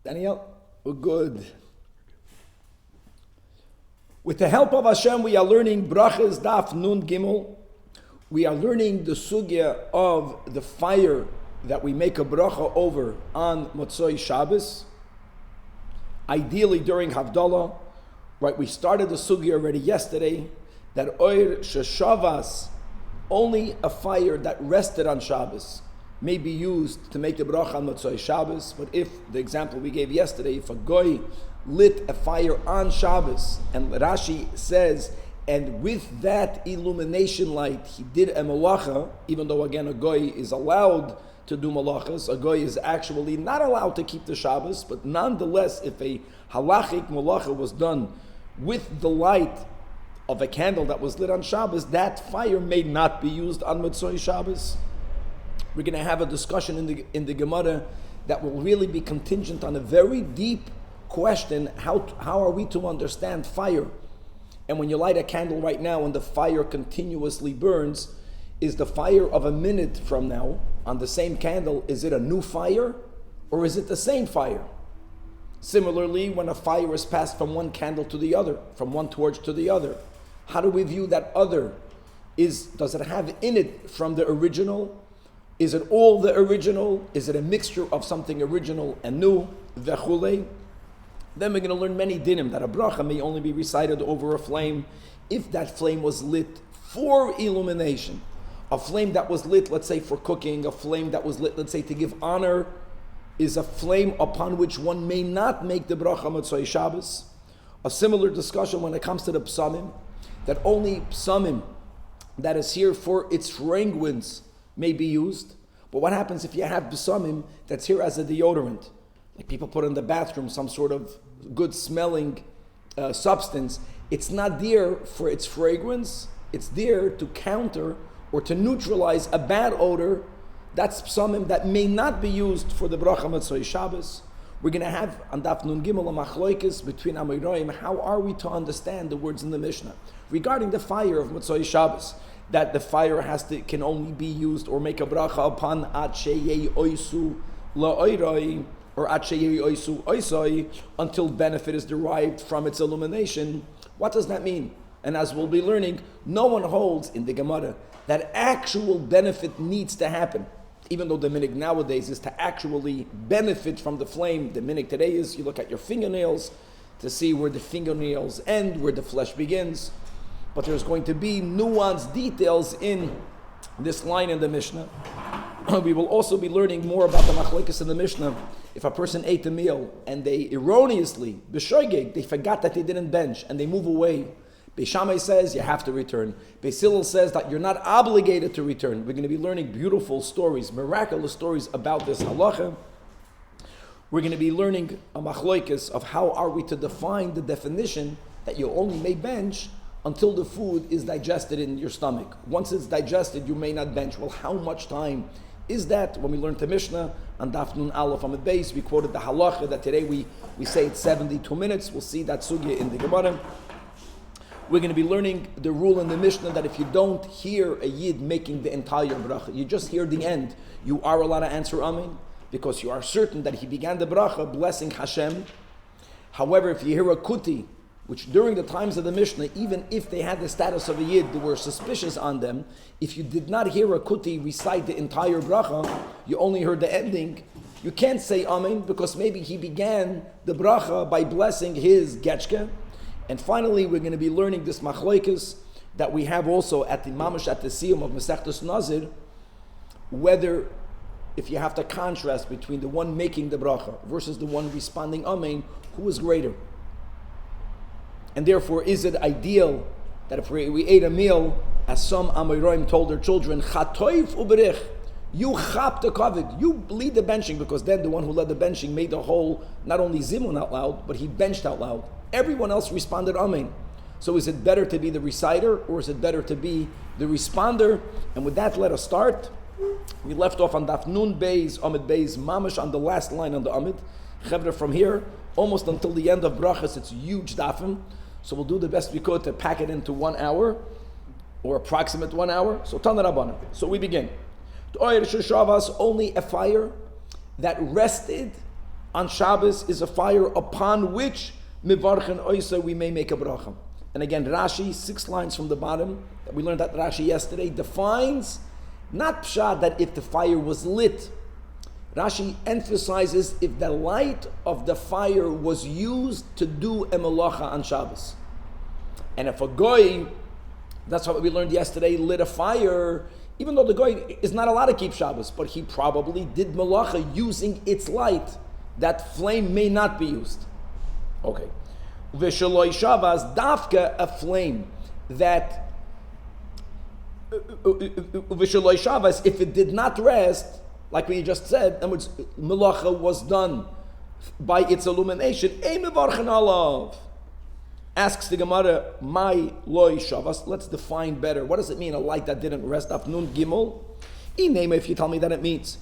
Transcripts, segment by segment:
Daniel, we're good. With the help of Hashem, we are learning Brachas Daf Nun Gimel. We are learning the sugya of the fire that we make a bracha over on Motzoi Shabbos. Ideally during Havdalah, right? We started the sugya already yesterday that Oir Sheshavas, only a fire that rested on Shabbos, may be used to make the bracha on Motzoi Shabbos. But if the example we gave yesterday, if a goy lit a fire on Shabbos, and Rashi says, and with that illumination light, he did a malacha, even though again a goy is allowed to do malachas, a goy is actually not allowed to keep the Shabbos, but nonetheless, if a halachic malacha was done with the light of a candle that was lit on Shabbos, that fire may not be used on Motzoi Shabbos. We're going to have a discussion in the Gemara that will really be contingent on a very deep question: how are we to understand fire? And when you light a candle right now and the fire continuously burns, is the fire of a minute from now on the same candle, is it a new fire or is it the same fire? Similarly, when a fire is passed from one candle to the other, from one torch to the other, how do we view that other? Does it have in it from the original? Is it all the original? Is it a mixture of something original and new? Vechulei. Then we're going to learn many dinim that a bracha may only be recited over a flame if that flame was lit for illumination. A flame that was lit, let's say, for cooking, a flame that was lit, let's say, to give honor, is a flame upon which one may not make the bracha Motzoi Shabbos. A similar discussion when it comes to the psamim, that only psamim that is here for its fragrance may be used. But what happens if you have psamim that's here as a deodorant? Like people put in the bathroom some sort of good smelling substance. It's not there for its fragrance. It's there to counter or to neutralize a bad odor. That's psamim that may not be used for the bracha Motzoi Shabbos. We're going to have on Daf Nun Gimel a machloikis between Amoraim. How are we to understand the words in the Mishnah regarding the fire of Motzoi Shabbos? That the fire can only be used or make a bracha upon at sheyei oisu la'oiroi, or at sheyei oisu oisoi, until benefit is derived from its illumination. What does that mean? And as we'll be learning, no one holds in the Gemara that actual benefit needs to happen. Even though the minhag nowadays is to actually benefit from the flame, the minhag today is you look at your fingernails to see where the fingernails end, where the flesh begins. But there's going to be nuanced details in this line in the Mishnah. We will also be learning more about the machlokes in the Mishnah. If a person ate a meal and they erroneously, b'shoigeg, they forgot that they didn't bench and they move away, Beis Shammai says you have to return. Beis Hillel says that you're not obligated to return. We're going to be learning beautiful stories, miraculous stories about this halacha. We're going to be learning a machlokes of how are we to define the definition that you only may bench until the food is digested in your stomach. Once it's digested, you may not bench. Well, how much time is that? When we learned the Mishnah on Daf Nun Aleph on the base, we quoted the halacha that today we say it's 72 minutes. We'll see that sugya in the Gemara. We're going to be learning the rule in the Mishnah that if you don't hear a Yid making the entire bracha, you just hear the end, you are allowed to answer Amen, because you are certain that he began the bracha blessing Hashem. However, if you hear a kuti, which during the times of the Mishnah, even if they had the status of a Yid, they were suspicious on them. If you did not hear a kuti recite the entire bracha, you only heard the ending, you can't say Amen, because maybe he began the bracha by blessing his getchke. And finally, we're going to be learning this machlokes that we have also at the mamash at the siyum of Masechtas Nazir, whether if you have to contrast between the one making the bracha versus the one responding Amen, who is greater? And therefore, is it ideal that if we ate a meal, as some Amoraim told their children, Chatoif uberich, you chap the kavod, you lead the benching, because then the one who led the benching made the whole, not only zimun out loud, but he benched out loud. Everyone else responded Amen. So is it better to be the reciter, or is it better to be the responder? And with that, let us start. We left off on Daf Nun Beis, Amid Beis, Mamash on the last line on the Amid. Chevra, from here, almost until the end of Brachas, it's huge dafim. So we'll do the best we could to pack it into 1 hour, or approximate 1 hour. So Tana Rabbana. So we begin. Only a fire that rested on Shabbos is a fire upon which mivarchen oisa we may make a bracha. And again, Rashi, 6 lines from the bottom, we learned that Rashi yesterday, defines not pshat that if the fire was lit. Rashi emphasizes if the light of the fire was used to do a malacha on Shabbos. And if a goy, that's what we learned yesterday, lit a fire, even though the goy is not allowed to keep Shabbos, but he probably did malacha using its light, that flame may not be used. Okay. V'shaloi Shabbos, dafka, a flame that, v'shaloi Shabbos, if it did not rest, like we just said, in which melacha was done by its illumination, ein mevarchen alav. Asks the Gemara, my loy Shabbos. Let's define better. What does it mean, a light that didn't rest? Af nun gimel. If you tell me that it means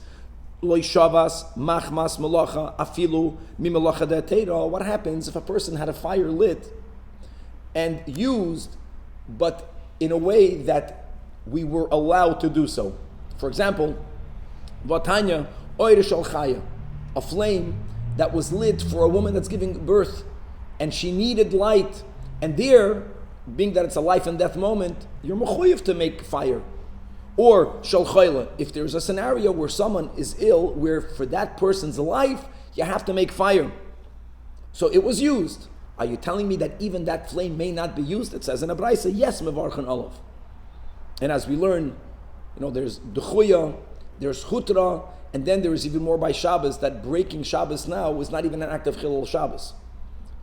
loy Shabbos, machmas melacha, afilu mi melacha de'teira. What happens if a person had a fire lit and used, but in a way that we were allowed to do so? For example, Vatanya, oire shel chaya, a flame that was lit for a woman that's giving birth, and she needed light, and there, being that it's a life and death moment, you're mechuyev to make fire. Or shel chayla, if there's a scenario where someone is ill, where for that person's life, you have to make fire. So it was used. Are you telling me that even that flame may not be used? It says in a brayso, yes, mevarchen olav. And as we learn, there's dechuya, there's chutra, and then there is even more by Shabbos, that breaking Shabbos now is not even an act of chilul Shabbos.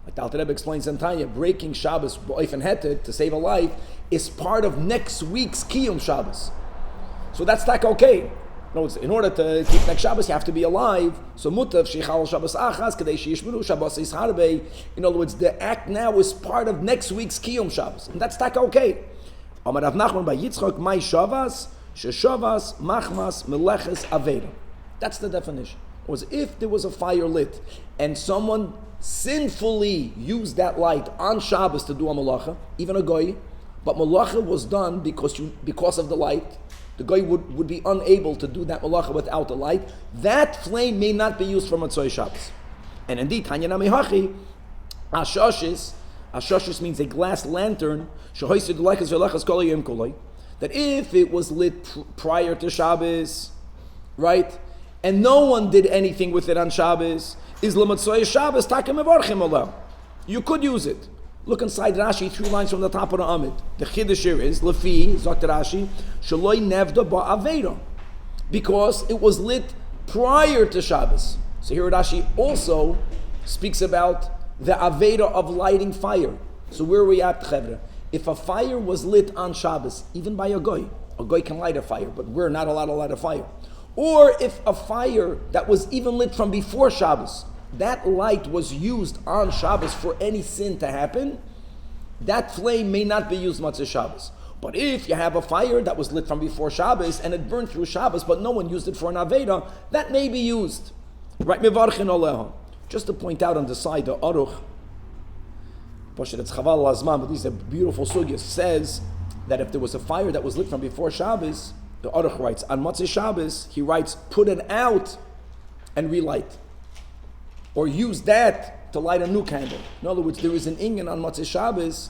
Like the Alter Rebbe explains in Tanya, breaking Shabbos b'oifen heted, to save a life, is part of next week's kiyum Shabbos. So that's like okay. In order to keep next Shabbos, you have to be alive. So mutav sheichal Shabbos achas kadei sheyishmeru Shabbos is harbe. In other words, the act now is part of next week's kiyum Shabbos, and that's like okay. Amar Rav Nachman by Yitzchak, my Shabbos. Sheshavas, machmas, meleches, aveda. That's the definition. It was if there was a fire lit and someone sinfully used that light on Shabbos to do a malacha, even a goy, but malacha was done because of the light, the goy would be unable to do that malacha without the light, that flame may not be used for Motzei Shabbos. And indeed, Tanya Namihachi, Ashashis means a glass lantern, Shahoisid Lekes Velechas Kol Yom Koloi, that if it was lit prior to Shabbos, right, and no one did anything with it on Shabbos, is l'matzoi Shabbos takem mevarchim olam. You could use it. Look inside Rashi, 3 lines from the top of the Amid. The Chiddush here is, Lefi, Zok Rashi, Shaloi nevda ba'aveda, because it was lit prior to Shabbos. So here Rashi also speaks about the aveda of lighting fire. So where are we at, Chevra? If a fire was lit on Shabbos, even by a goy can light a fire, but we're not allowed to light a fire. Or if a fire that was even lit from before Shabbos, that light was used on Shabbos for any sin to happen, that flame may not be used Motzei Shabbos. But if you have a fire that was lit from before Shabbos and it burned through Shabbos, but no one used it for an Aveda, that may be used. Right? Just to point out on the side, the Aruch, but these are beautiful sugyas, says that if there was a fire that was lit from before Shabbos, the Aruch writes, on Motzei Shabbos, he writes, put it out and relight. Or use that to light a new candle. In other words, there is an inyan on Motzei Shabbos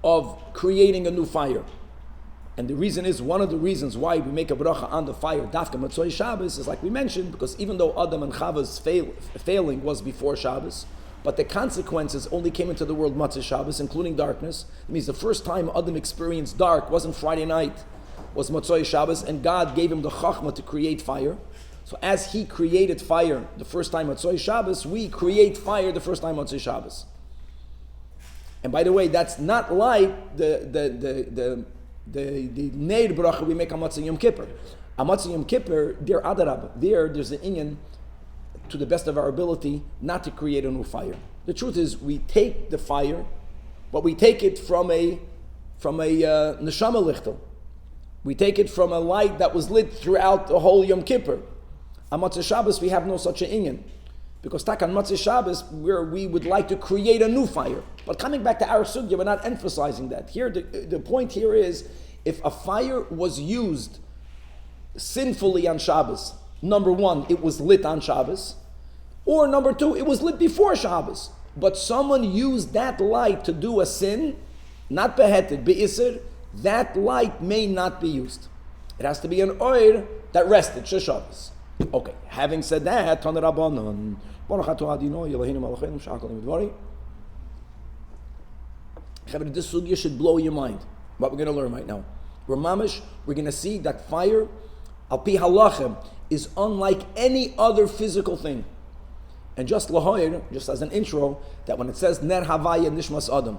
of creating a new fire. And the reason is, one of the reasons why we make a bracha on the fire, Dafka Motzei Shabbos, is like we mentioned, because even though Adam and Chava's failing was before Shabbos, but the consequences only came into the world Motzei Shabbos, including darkness. It means the first time Adam experienced dark wasn't Friday night, was Motzei Shabbos, and God gave him the chachma to create fire. So as he created fire the first time Motzei Shabbos, we create fire the first time Motzei Shabbos. And by the way, that's not like the Neir bracha we make on Motzei Yom Kippur. On Motzei Yom Kippur, there's an inyan, to the best of our ability, not to create a new fire. The truth is, we take the fire, but we take it from a neshama lichtel. We take it from a light that was lit throughout the whole Yom Kippur. On Motzei Shabbos, we have no such an inyan, because tak on Motzei Shabbos, where we would like to create a new fire. But coming back to our sugya, we're not emphasizing that. Here, the point here is, if a fire was used sinfully on Shabbos, number one, it was lit on Shabbos, Or number two, it was lit before Shabbos, but someone used that light to do a sin, not beheaded, be'isr, that light may not be used. It has to be an oir that rested, Shabbos. Okay, having said that, Tanach Rabbanon, this sugya should blow your mind. What we're going to learn right now. We're going to see that fire, al pi halachem, is unlike any other physical thing. And just lahoyer, just as an intro, that when it says ner havaya nishmas adam,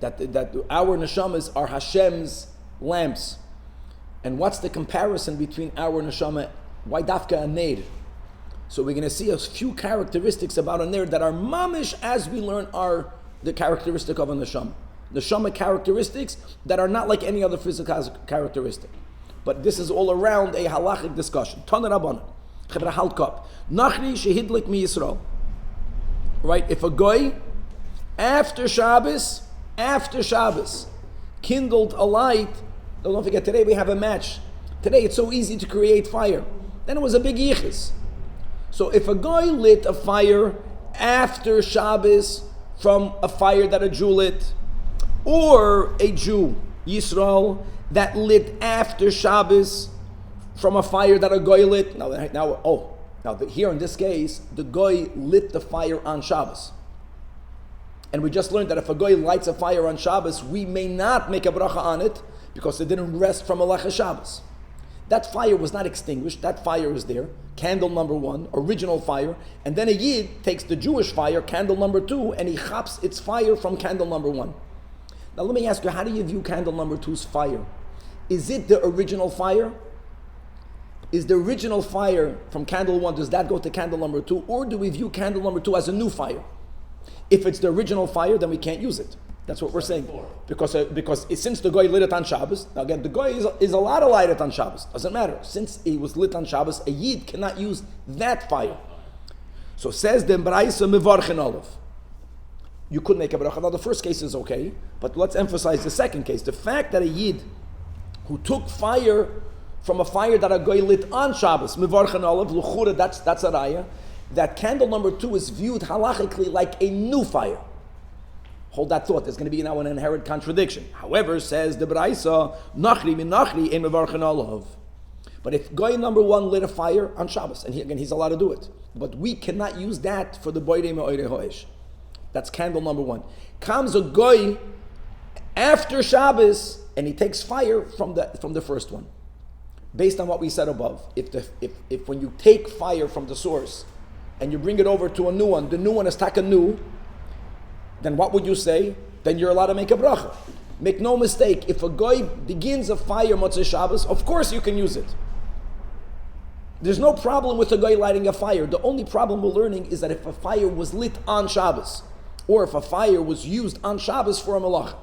that our neshamas are Hashem's lamps. And what's the comparison between our neshama? Why dafka a ner? So we're going to see a few characteristics about a ner that are mamish as we learn are the characteristic of a neshama. Neshama characteristics that are not like any other physical characteristic. But this is all around a halachic discussion. Tanach Rabbanan, Chevra Halkop, Nachri shehidlik mi Yisrael. Right? If a goy after Shabbos, kindled a light. Don't forget, today we have a match. Today it's so easy to create fire. Then it was a big yichus. So if a guy lit a fire after Shabbos from a fire that a Jew lit, or a Jew, Yisrael, that lit after Shabbos from a fire that a guy lit. Here in this case, the guy lit the fire on Shabbos. And we just learned that if a guy lights a fire on Shabbos, we may not make a bracha on it because it didn't rest from Malacha Shabbos. That fire was not extinguished. That fire is there. Candle number one, original fire. And then a Yid takes the Jewish fire, candle number two, and he chops its fire from candle number one. Now let me ask you, how do you view candle number two's fire? Is it the original fire? Is the original fire from candle one, does that go to candle number two? Or do we view candle number two as a new fire? If it's the original fire, then we can't use it. That's what we're saying. Because since the guy lit it on Shabbos, now again, the guy is allowed to light it on Shabbos. Doesn't matter. Since it was lit on Shabbos, a Yid cannot use that fire. So says the Braisa Mevarchen Olav. You could make a bracha. Now the first case is okay, but let's emphasize the second case. The fact that a Yid who took fire from a fire that a guy lit on Shabbos, Mevarchen Olav, Luchura, that's a raya, that candle number two is viewed halachically like a new fire. Hold that thought. There's going to be now an inherent contradiction. However, says the Braisa, Nachri min Nachri ein mevarchen olav. But if guy number one lit a fire on Shabbos, and he's allowed to do it, but we cannot use that for the boirei me'orei hoesh. That's candle number one. Comes a guy after Shabbos, and he takes fire from the first one. Based on what we said above, if when you take fire from the source and you bring it over to a new one, the new one is taka new, then what would you say? Then you're allowed to make a bracha. Make no mistake, if a guy begins a fire Motzei Shabbos, of course you can use it. There's no problem with a guy lighting a fire. The only problem we're learning is that if a fire was lit on Shabbos, or if a fire was used on Shabbos for a malacha.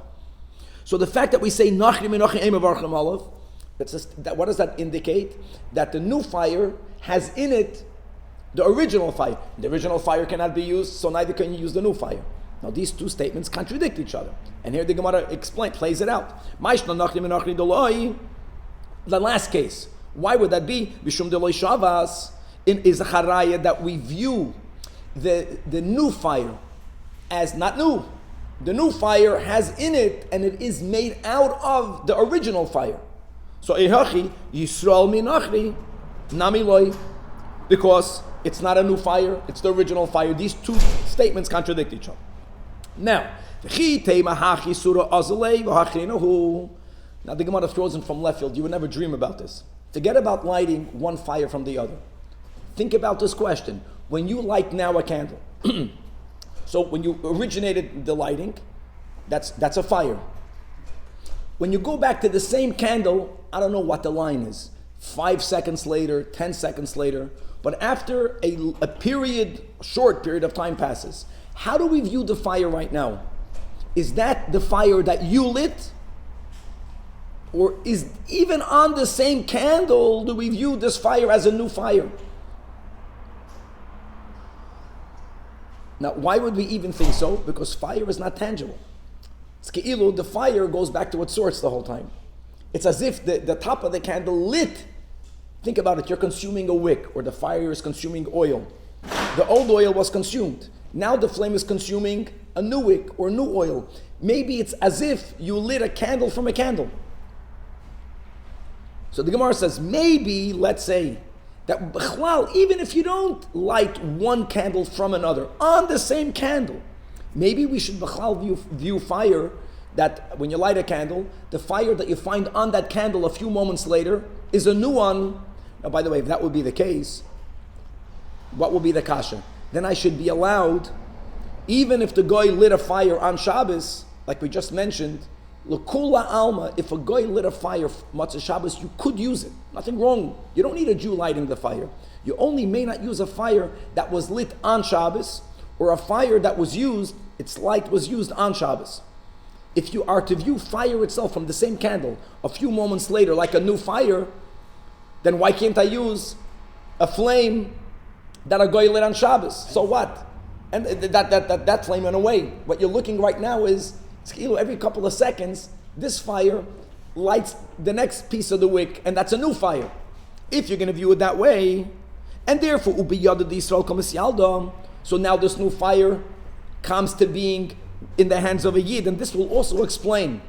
So the fact that we say Nachri Menachim Ein Mevarchem Olav, what does that indicate? That the new fire has in it the original fire. The original fire cannot be used, so neither can you use the new fire. Now these two statements contradict each other. And here the Gemara plays it out. The last case. Why would that be? Mishum deloi shavas is a charaya that we view the new fire as not new. The new fire has in it, and it is made out of the original fire. So ehachi Yisrael minachri namiloi, because it's not a new fire, it's the original fire. These two statements contradict each other. Now, now the Gemara throws in from left field. You would never dream about this. Forget about lighting one fire from the other. Think about this question. When you light now a candle, so when you originated the lighting, that's a fire. When you go back to the same candle, I don't know what the line is, 5 seconds later, 10 seconds later, but after a short period of time passes, how do we view the fire right now? Is that the fire that you lit? Or is even on the same candle, do we view this fire as a new fire? Now, why would we even think so? Because fire is not tangible. It's ke'ilu, the fire goes back to its source the whole time. It's as if the top of the candle lit. Think about it, you're consuming a wick, or the fire is consuming oil. The old oil was consumed. Now the flame is consuming a new wick or new oil. Maybe it's as if you lit a candle from a candle. So the Gemara says, maybe, let's say, that even if you don't light one candle from another, on the same candle, maybe we should view fire, that when you light a candle, the fire that you find on that candle a few moments later is a new one. Now, by the way, if that would be the case, what will be the kasha? Then I should be allowed, even if the guy lit a fire on Shabbos, like we just mentioned, L'kula alma, if a guy lit a fire Matzah Shabbos, you could use it. Nothing wrong. You don't need a Jew lighting the fire. You only may not use a fire that was lit on Shabbos, or a fire that was used, its light was used on Shabbos. If you are to view fire itself from the same candle a few moments later like a new fire, then why can't I use a flame that a guy lit on Shabbos? So what? And that flame went away. What you're looking right now is, every couple of seconds, this fire lights the next piece of the wick, and that's a new fire. If you're going to view it that way, and therefore, so now this new fire comes to being in the hands of a Yid, and this will also explain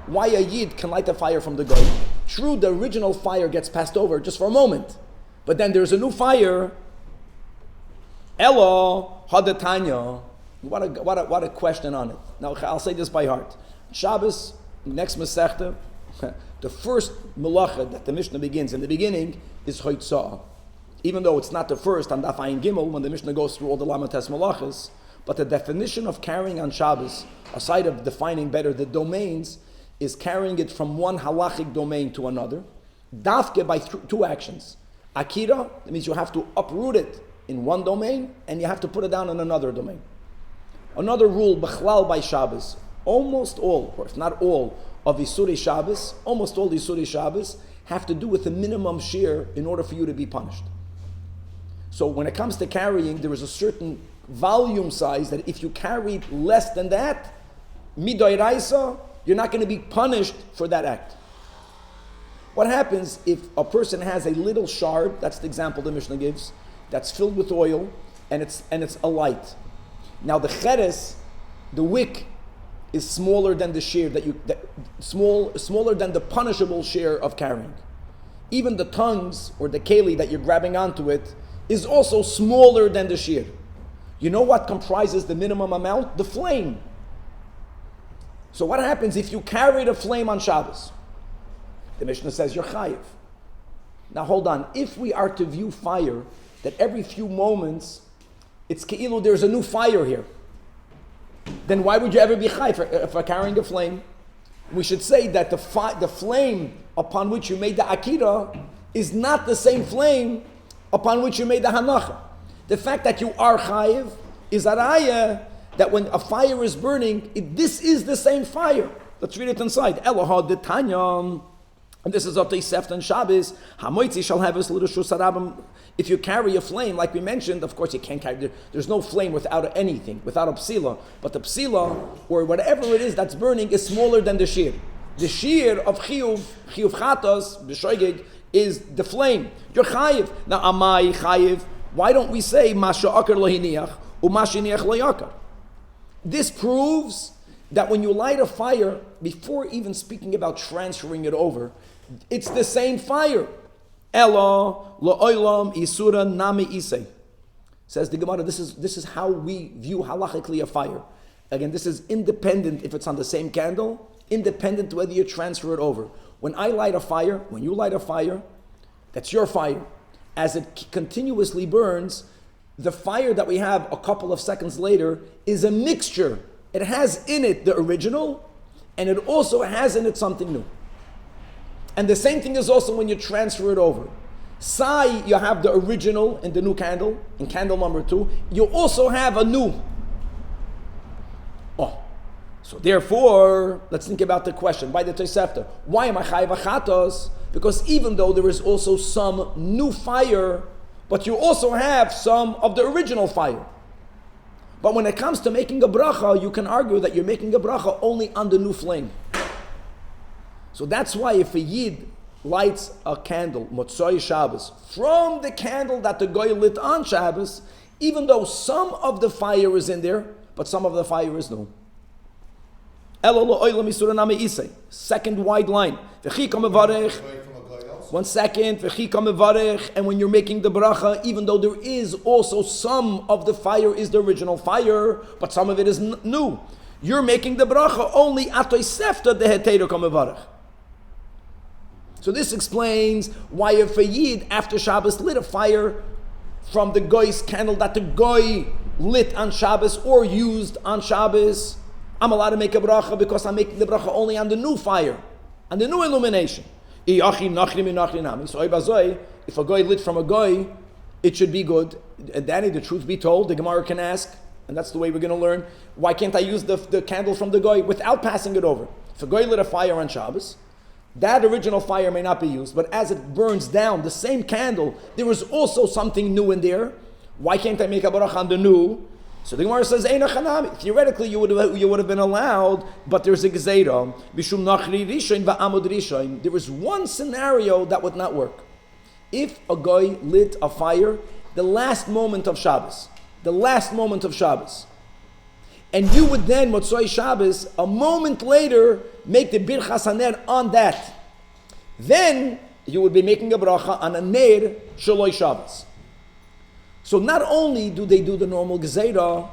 why a Yid can light a fire from the goy. True, the original fire gets passed over just for a moment, but then there's a new fire. Elo hadatanya. What a question on it. Now I'll say this by heart. Shabbos, next Masechta, the first melacha that the Mishnah begins in the beginning is Hoitzah. Even though it's not the first on Daf Ayin Gimel when the Mishnah goes through all the Lamates melachas, but the definition of carrying on Shabbos, aside of defining better the domains, is carrying it from one halachic domain to another. Dafke by two actions. Akira, that means you have to uproot it in one domain and you have to put it down in another domain. Another rule, Bechlal by Shabbos, almost all, or if not all, of Isurei Shabbos, almost all Isurei Shabbos have to do with a minimum shiur in order for you to be punished. So when it comes to carrying, there is a certain volume size that if you carry less than that, midoiraisa, you're not going to be punished for that act. What happens if a person has a little shard, that's the example the Mishnah gives, that's filled with oil, and it's a light. Now the cheres, the wick, is smaller than the shiur smaller than the punishable shiur of carrying. Even the tongues or the keli that you're grabbing onto it is also smaller than the shiur. You know what comprises the minimum amount? The flame. So what happens if you carry the flame on Shabbos? The Mishnah says you're chayiv. Now hold on. If we are to view fire, that every few moments it's ke'ilu there's a new fire here, then why would you ever be chayiv for carrying a flame? We should say that the flame upon which you made the akira is not the same flame upon which you made the hanacha. The fact that you are chayiv is a raya that when a fire is burning, this is the same fire. Let's read it inside. Elyahu the Tanya. And this is Otei Seft and Shabbos. Hamoitzi shall have his little shusarabim. If you carry a flame, like we mentioned, of course you can't carry. There's no flame without anything, without a psila. But the psila, or whatever it is that's burning, is smaller than the shiur. The shiur of chiyuv chatos b'shoigeg, is the flame. You're chayiv. Now amai chayiv. Why don't we say masha akar lohiniach umashiniach loyakar? This proves that when you light a fire, before even speaking about transferring it over, it's the same fire. Ela lo'olam isura nami isei. Says the Gemara, this is how we view halachically a fire. Again, this is independent if it's on the same candle, independent whether you transfer it over. When you light a fire, that's your fire. As it continuously burns, the fire that we have a couple of seconds later is a mixture. It has in it the original, and it also has in it something new. And the same thing is also when you transfer it over. Say you have the original in the new candle, in candle number 2, you also have a new. So therefore, let's think about the question by the Tosefta. Why am I chayiv achatos? Because even though there is also some new fire, but you also have some of the original fire. But when it comes to making a bracha, you can argue that you're making a bracha only on the new flame. So that's why if a Yid lights a candle, Motzoi Shabbos, from the candle that the guy lit on Shabbos, even though some of the fire is in there, but some of the fire is no. Second wide line. 1 second. And when you're making the bracha, even though there is also some of the fire is the original fire, but some of it is new, you're making the bracha only atoy sefta dehetero kamevarech. So this explains why if a Yid after Shabbos lit a fire from the goy's candle that the goy lit on Shabbos or used on Shabbos, I'm allowed to make a bracha because I'm making the bracha only on the new fire, on the new illumination. So if a goy lit from a goy, it should be good. And Danny, the truth be told, the Gemara can ask, and that's the way we're going to learn, why can't I use the candle from the goy without passing it over? If a goy lit a fire on Shabbos, that original fire may not be used, but as it burns down, the same candle, there is also something new in there. Why can't I make a bracha on the new? So the Gemara says, theoretically you would have been allowed, but there's a gezeira. There is one scenario that would not work. If a guy lit a fire the last moment of Shabbos, and you would then, Motzoi Shabbos, a moment later, make the birchas haner on that, then you would be making a bracha on a ner shaloi Shabbos. So not only do they do the normal gezeira,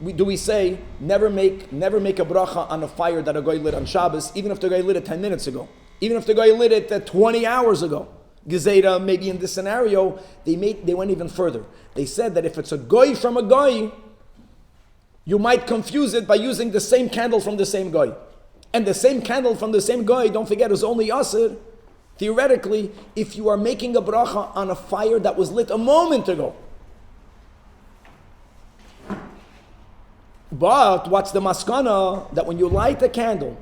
we say never make a bracha on a fire that a guy lit on Shabbos, even if the guy lit it 10 minutes ago, even if the guy lit it 20 hours ago. Gezeira, maybe in this scenario, they went even further. They said that if it's a guy from a guy, you might confuse it by using the same candle from the same guy. And the same candle from the same guy, don't forget, is only asir, theoretically, if you are making a bracha on a fire that was lit a moment ago. But what's the maskana? That when you light a candle,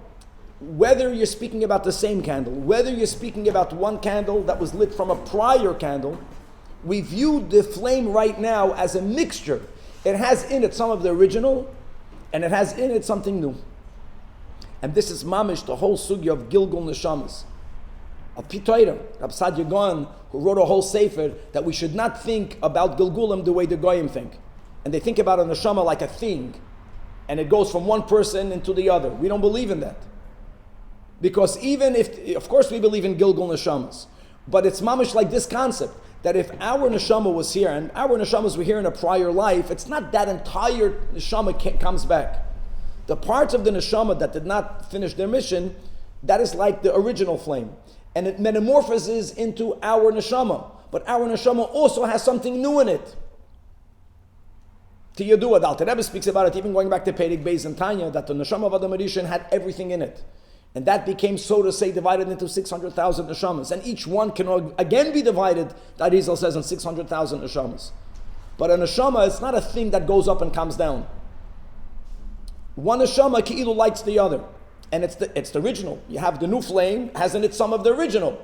whether you're speaking about the same candle, whether you're speaking about one candle that was lit from a prior candle, we view the flame right now as a mixture. It has in it some of the original, and it has in it something new. And this is mamish, the whole sugya of Gilgul Neshamas. Al-Pitoira, Rab Sadia Gaon, who wrote a whole sefer, that we should not think about Gilgulim the way the Goyim think. And they think about a neshama like a thing, and it goes from one person into the other. We don't believe in that. Because even if, of course we believe in Gilgul Neshamas, but it's mamish like this concept, that if our neshama was here, and our neshamas were here in a prior life, it's not that entire neshama comes back. The parts of the neshama that did not finish their mission, that is like the original flame. And it metamorphoses into our neshama. But our neshama also has something new in it. To Yadua, the Alter Rebbe speaks about it, even going back to Perek Beis and Tanya, that the neshama of Adam Rishon had everything in it. And that became, so to say, divided into 600,000 neshamas. And each one can again be divided, that Rizal says, in 600,000 neshamas. But a neshama is not a thing that goes up and comes down. One neshama ki'ilu lights the other. And it's the original. You have the new flame, has in it some of the original.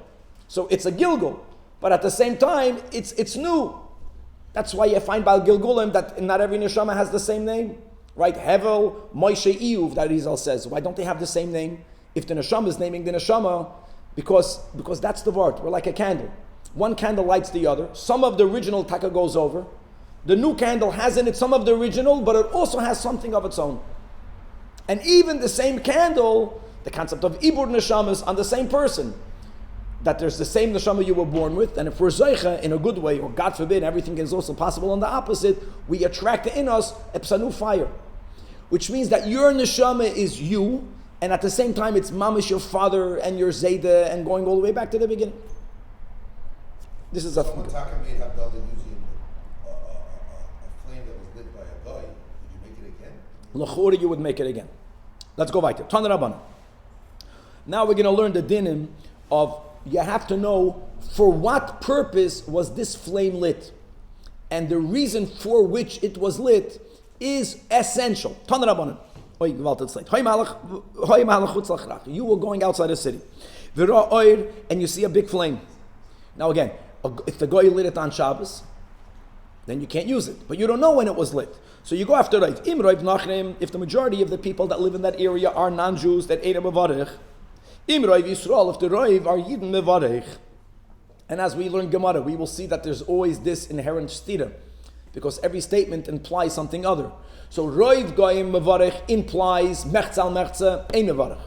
So it's a Gilgul. But at the same time, it's new. That's why you find by Gilgulim that not every neshama has the same name. Right? Hevel, Moshe, Iyuv, that Rizal says. Why don't they have the same name? If the neshama is naming the neshama, because that's the word. We're like a candle. One candle lights the other. Some of the original taka goes over. The new candle has in it some of the original, but it also has something of its own. And even the same candle, the concept of ibur neshamas on the same person, that there's the same neshama you were born with, and if we're zeicha in a good way, or God forbid, everything is also possible on the opposite, we attract in us a psanu fire, which means that your neshama is you, and at the same time, it's mamish, your father, and your zayda, and going all the way back to the beginning. This is a... Someone made Havdalah using a flame that was lit by a guy. Would you make it again? L'chora, you would make it again. Let's go back to Tanach Rabbanan. Now we're going to learn the dinim of, you have to know for what purpose was this flame lit. And the reason for which it was lit is essential. Tanach Rabbanan. You were going outside the city, and you see a big flame. Now again, if the guy lit it on Shabbos, then you can't use it. But you don't know when it was lit. So you go after it. If the majority of the people that live in that area are non-Jews that ate a mavarich, Im Roiv Yisrael, if the Roiv are Yidden Mevarech, and as we learn Gemara, we will see that there's always this inherent stira, because every statement implies something other. So Roiv Goyim Mevarech implies Mechzal Mechza Ein Mevarech.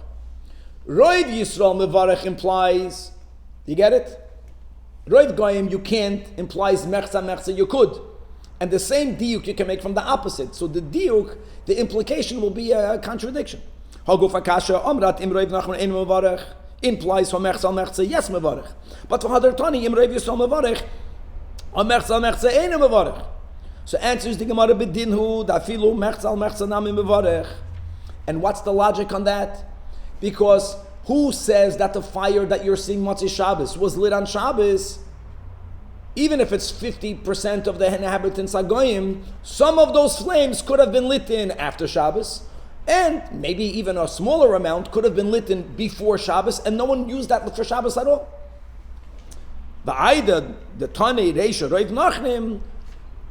Roiv Yisrael Mevarech implies, you get it? Roiv Goyim you can't implies Mechza Mechza you could. And the same diuk you can make from the opposite. So the diuk, the implication will be a contradiction. Haguf Akasha Amrat Im Roiv Nachman Ein Mevarech implies for Mechzal Mechza yes Mevarech. But for Hadar Tani Im Roiv Yisrael Mevarech Mechzal Mechza Ein Mevarech. So answers the Gemara Bedinhu Dafilu Mechzal Mechza Nami Mevarech. And what's the logic on that? Because who says that the fire that you're seeing Motzei Shabbos was lit on Shabbos? Even if it's 50% of the inhabitants Agoyim, some of those flames could have been lit in after Shabbos, and maybe even a smaller amount could have been lit in before Shabbos, and no one used that for Shabbos at all. The Aida, the Tani Reisha Roiv Nachnim,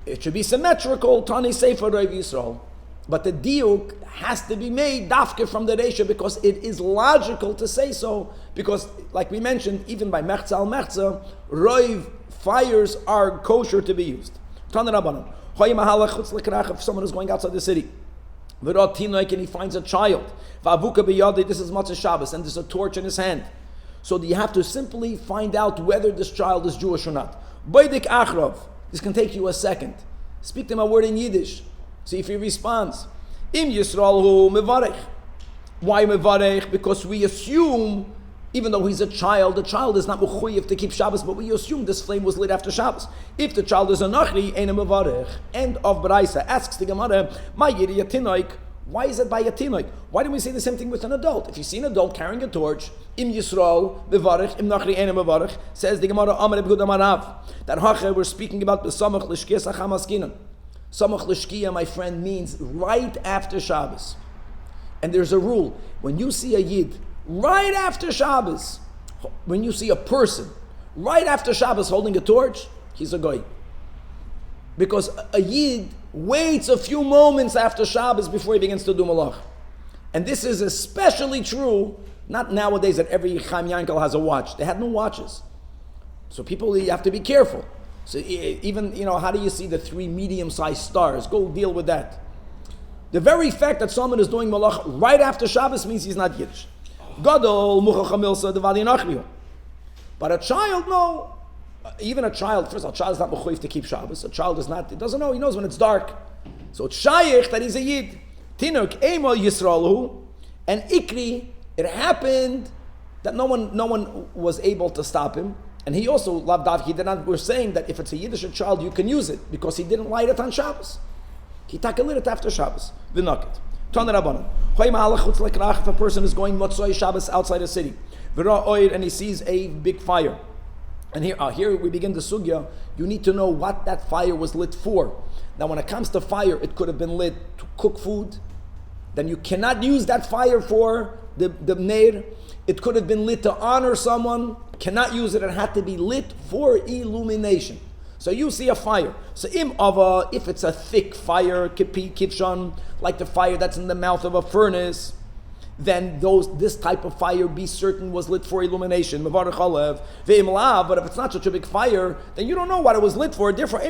it should be symmetrical, Tani Sefer Roiv Yisrael. But the diuk has to be made dafke from the Reisha because it is logical to say so, because like we mentioned, even by Mechza al Mechza, Roiv fires are kosher to be used. If someone is going outside the city, and he finds a child, this is Matzah Shabbos, and there's a torch in his hand. So you have to simply find out whether this child is Jewish or not. This can take you a second. Speak to him a word in Yiddish. See if he responds. Im Yisrael mevarech. Why mevarech? Because we assume, even though he's a child, the child is not mechuyev to keep Shabbos, but we assume this flame was lit after Shabbos. If the child is a nachri, ein mevarech. End of Baraisa. Asks the Gemara, my yiri yatinoik. Why is it by yatinoik? Why don't we say the same thing with an adult? If you see an adult carrying a torch, im Yisrael mevarech, im nachri ein mevarech, says the Gemara Amar B'Gud Amarav. That hache we're speaking about the samach l'shkiyas achamaskinan. Samach l'shkiya, my friend, means right after Shabbos. And there's a rule. When you see a Yid, right after Shabbos, when you see a person, right after Shabbos holding a torch, he's a goy. Because a Yid waits a few moments after Shabbos before he begins to do malach. And this is especially true, not nowadays that every Chaim Yankel has a watch. They had no watches. So people, you have to be careful. So even, how do you see the 3 medium-sized stars? Go deal with that. The very fact that someone is doing malach right after Shabbos means he's not Yiddish. Gadol, muchachamilsa, devali nachriyo. But a child, no. Even a child, first of all, a child is not mechuyev to keep Shabbos. A child is not, he doesn't know, he knows when it's dark. So it's shayich that he's a Yid. Tinuk, emo Yisraelu, and ikri, it happened that no one was able to stop him. And he also, Lavdav, we're saying that if it's a Yiddish child, you can use it because he didn't light it on Shabbos. He lit it after Shabbos. V'nakit. Tan Rabbanan. If a person is going Motzoi Shabbos outside a city, and he sees a big fire. And here we begin the sugya. You need to know what that fire was lit for. Now when it comes to fire, it could have been lit to cook food. Then you cannot use that fire for the neir. It could have been lit to honor someone. Cannot use it. It had to be lit for illumination. So you see a fire. So if it's a thick fire, kipi, kivshan, like the fire that's in the mouth of a furnace, then this type of fire, be certain, was lit for illumination. But if it's not such a big fire, then you don't know what it was lit for. Therefore,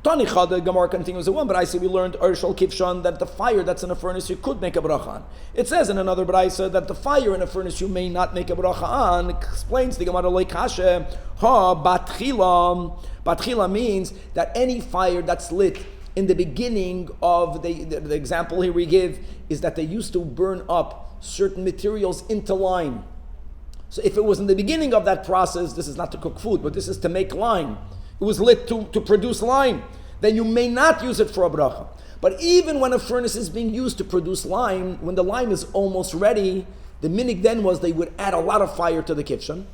Tani Chada, Gemara continues the one, but I say we learned Urshal Kivshan that the fire that's in a furnace you could make a bracha on. It says in another Braisa that the fire in a furnace you may not make a bracha on. It explains the Gemara like Hashem, batchila. Batchila means that any fire that's lit in the beginning of the example here we give is that they used to burn up certain materials into lime. So if it was in the beginning of that process, this is not to cook food, but this is to make lime. It was lit to produce lime, then you may not use it for a bracha. But even when a furnace is being used to produce lime, when the lime is almost ready, the minig then was they would add a lot of fire to the kitchen.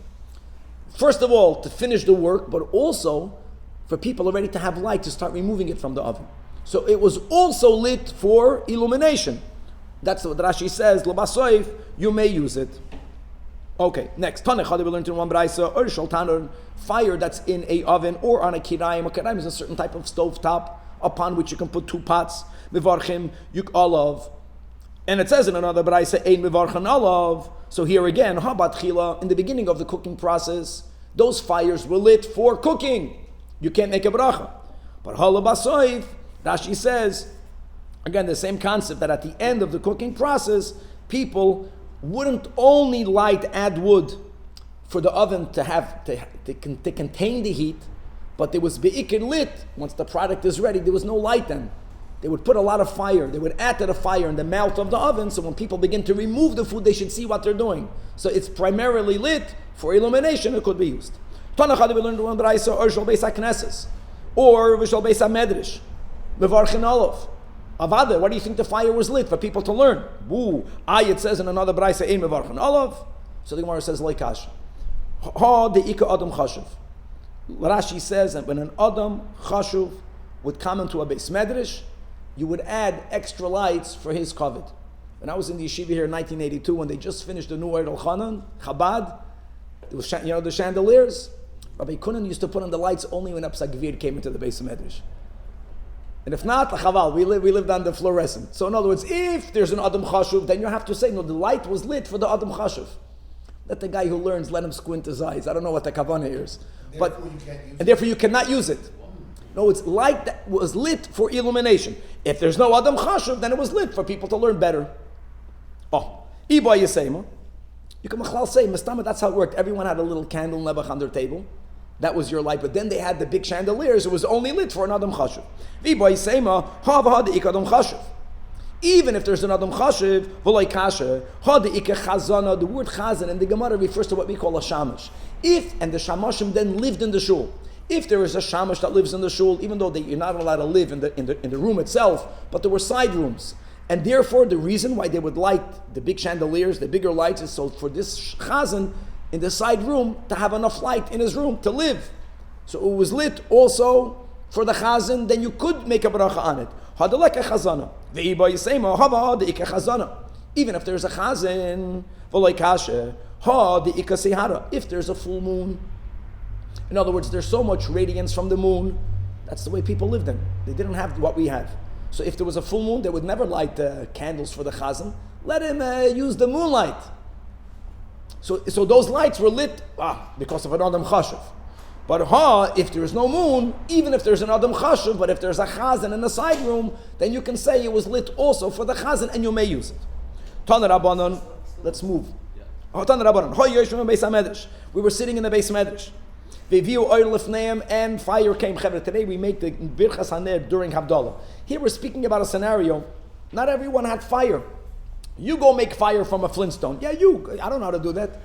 First of all, to finish the work, but also for people already to have light to start removing it from the oven. So it was also lit for illumination. That's what Rashi says, L'basoif, you may use it. Okay, next. Tanach, we learned in one Braisa, Urshal Tanur, fire that's in a oven or on a kirayim. A kirayim is a certain type of stove top upon which you can put 2 pots. Mivarchim, yuk olav. And it says in another Braisa, Ein Mevarchan Olav. So here again, Habatchila, in the beginning of the cooking process, those fires were lit for cooking. You can't make a bracha. But Halabasoif, Rashi says, again, the same concept that at the end of the cooking process, people wouldn't only add wood for the oven to contain the heat, but there was be'ikir lit. Once the product is ready, there was no light then. They would put a lot of fire. They would add to the fire in the mouth of the oven, so when people begin to remove the food, they should see what they're doing. So it's primarily lit for illumination. It could be used. Tanach we learned one Braisa or Shal Beis HaKnesses or V'Shal Beis HaMedrash Mevarchin Olav. Avada, why do you think the fire was lit? For people to learn. Woo. It says in another Braisa, Ein Mevarchin Olav. So the Gemara says, Leikash. Ha de Ika Adam Chashuv. Rashi says that when an Adam Chashuv would come into a Beis Medrash, you would add extra lights for his kavod. When I was in the yeshiva here in 1982, when they just finished the new Eid al-Chanan, Chabad, there was, the chandeliers. Rabbi Kunan used to put on the lights only when Apsa Gvir came into the Beis Medrash. And if not, chaval, we lived on the fluorescent. So in other words, if there's an Adam Chashuv, then you have to say, no, the light was lit for the Adam Chashuv. Let the guy who learns, let him squint his eyes. I don't know what the kavanah is. Therefore you cannot use it. No, it's light that was lit for illumination. If there's no Adam Chashuv, then it was lit for people to learn better. Oh, Iba Yisema. You can say, Mastama, that's how it worked. Everyone had a little candle nebuch on their table. That was your light. But then they had the big chandeliers. It was only lit for an Adam Chashuv. Iba Yisema, ha the ik Adam Chashuv. Even if there's an Adam Chashuv, v'loi kasha, ha the ik chazana, the word chazan in the Gemara refers to what we call a shamash. And the shamashim then lived in the shul. If there is a shamash that lives in the shul, even though you're not allowed to live in the room itself, but there were side rooms. And therefore, the reason why they would light the big chandeliers, the bigger lights, is so for this chazan in the side room to have enough light in his room to live. So it was lit also for the chazan, then you could make a bracha on it. Hadaleka chazana. Ve'iba yisema, hava de'ika chazana. Even if there's a chazan, v'loi kasha, ha de'ika sehara. If there's a full moon. In other words, there's so much radiance from the moon. That's the way people lived then. They didn't have what we have. So if there was a full moon, they would never light candles for the chazan. Let him use the moonlight. So those lights were lit because of an Adam Chashuv. But if there is no moon, even if there's an Adam Chashuv, but if there's a chazan in the side room, then you can say it was lit also for the chazan and you may use it. Tanach Rabbanon, let's move. Tanach Rabbanon, we were sitting in the Beis Medrash. And fire came. Today we make the Birchas Haner during Havdalah. Here we're speaking about a scenario. Not everyone had fire. You go make fire from a flintstone. Yeah, I don't know how to do that.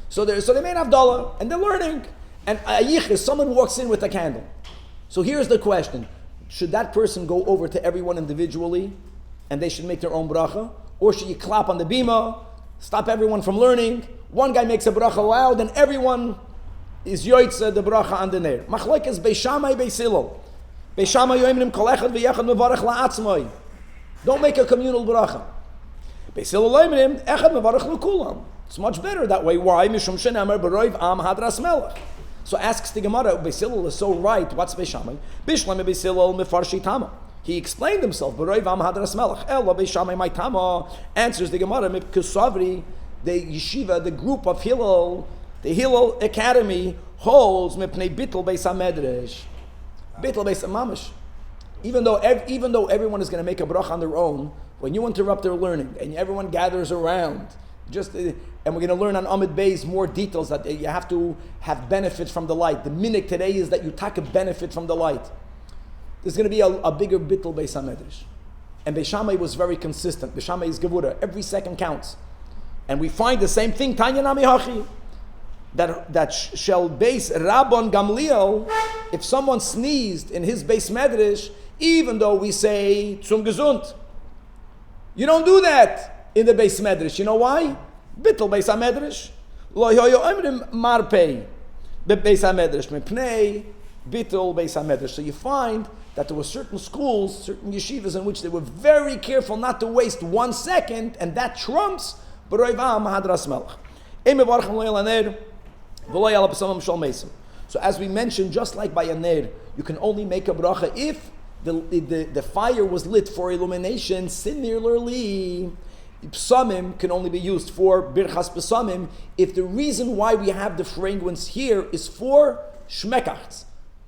So they made Havdalah and they're learning. And someone walks in with a candle. So here's the question. Should that person go over to everyone individually and they should make their own bracha? Or should you clap on the bima, stop everyone from learning? One guy makes a bracha loud and everyone is yoitza the bracha on the ner. Machlokes Beis Shammai Beis Hillel. Beis Shammai yoimrim kol echad v'yechad mevarach la'atzmai. Don't make a communal bracha. Beis Hillel yoimrim echad mevarach l'kulam. It's much better that way. Why? Mishum shenemar b'roiv am hadras melech. So asks the Gemara, Beis Hillel is so right. What's Beis Shammai? Bishlam Beis Hillel mefarshi tama. He explained himself. B'roiv am hadras melech. Ella Beis Shammai my tama. Answers the Gemara. Kusavri, the yeshiva, the group of Hillel. The Hillel Academy holds mepnei bittul beis hamedrash, bittul beis mamash. Even though everyone is going to make a brach on their own, when you interrupt their learning and everyone gathers around, and we're going to learn on Amid Beis more details that you have to have benefit from the light. The minhag today is that you take a benefit from the light. There's going to be a bigger bittul beis hamedrash, and Beis Shammai was very consistent. Beis Shammai is gevura. Every second counts, and we find the same thing. Tanya nami hachi. That shall base Rabban Gamliel, if someone sneezed in his Beis Medrash, even though we say zum gesund. You don't do that in the Beis Medrash. You know why? Bittul Beis HaMedrash. Lo yoyo emrim marpei Beis HaMedrash mepnei bittul Beis HaMedrash. So you find that there were certain schools, certain yeshivas in which they were very careful not to waste 1 second, and that trumps b'roiv am hadras melech. So as we mentioned, just like by a ner, you can only make a bracha if the fire was lit for illumination. Similarly, Psamim can only be used for birchas psamim if the reason why we have the fragrance here is for shmekachs,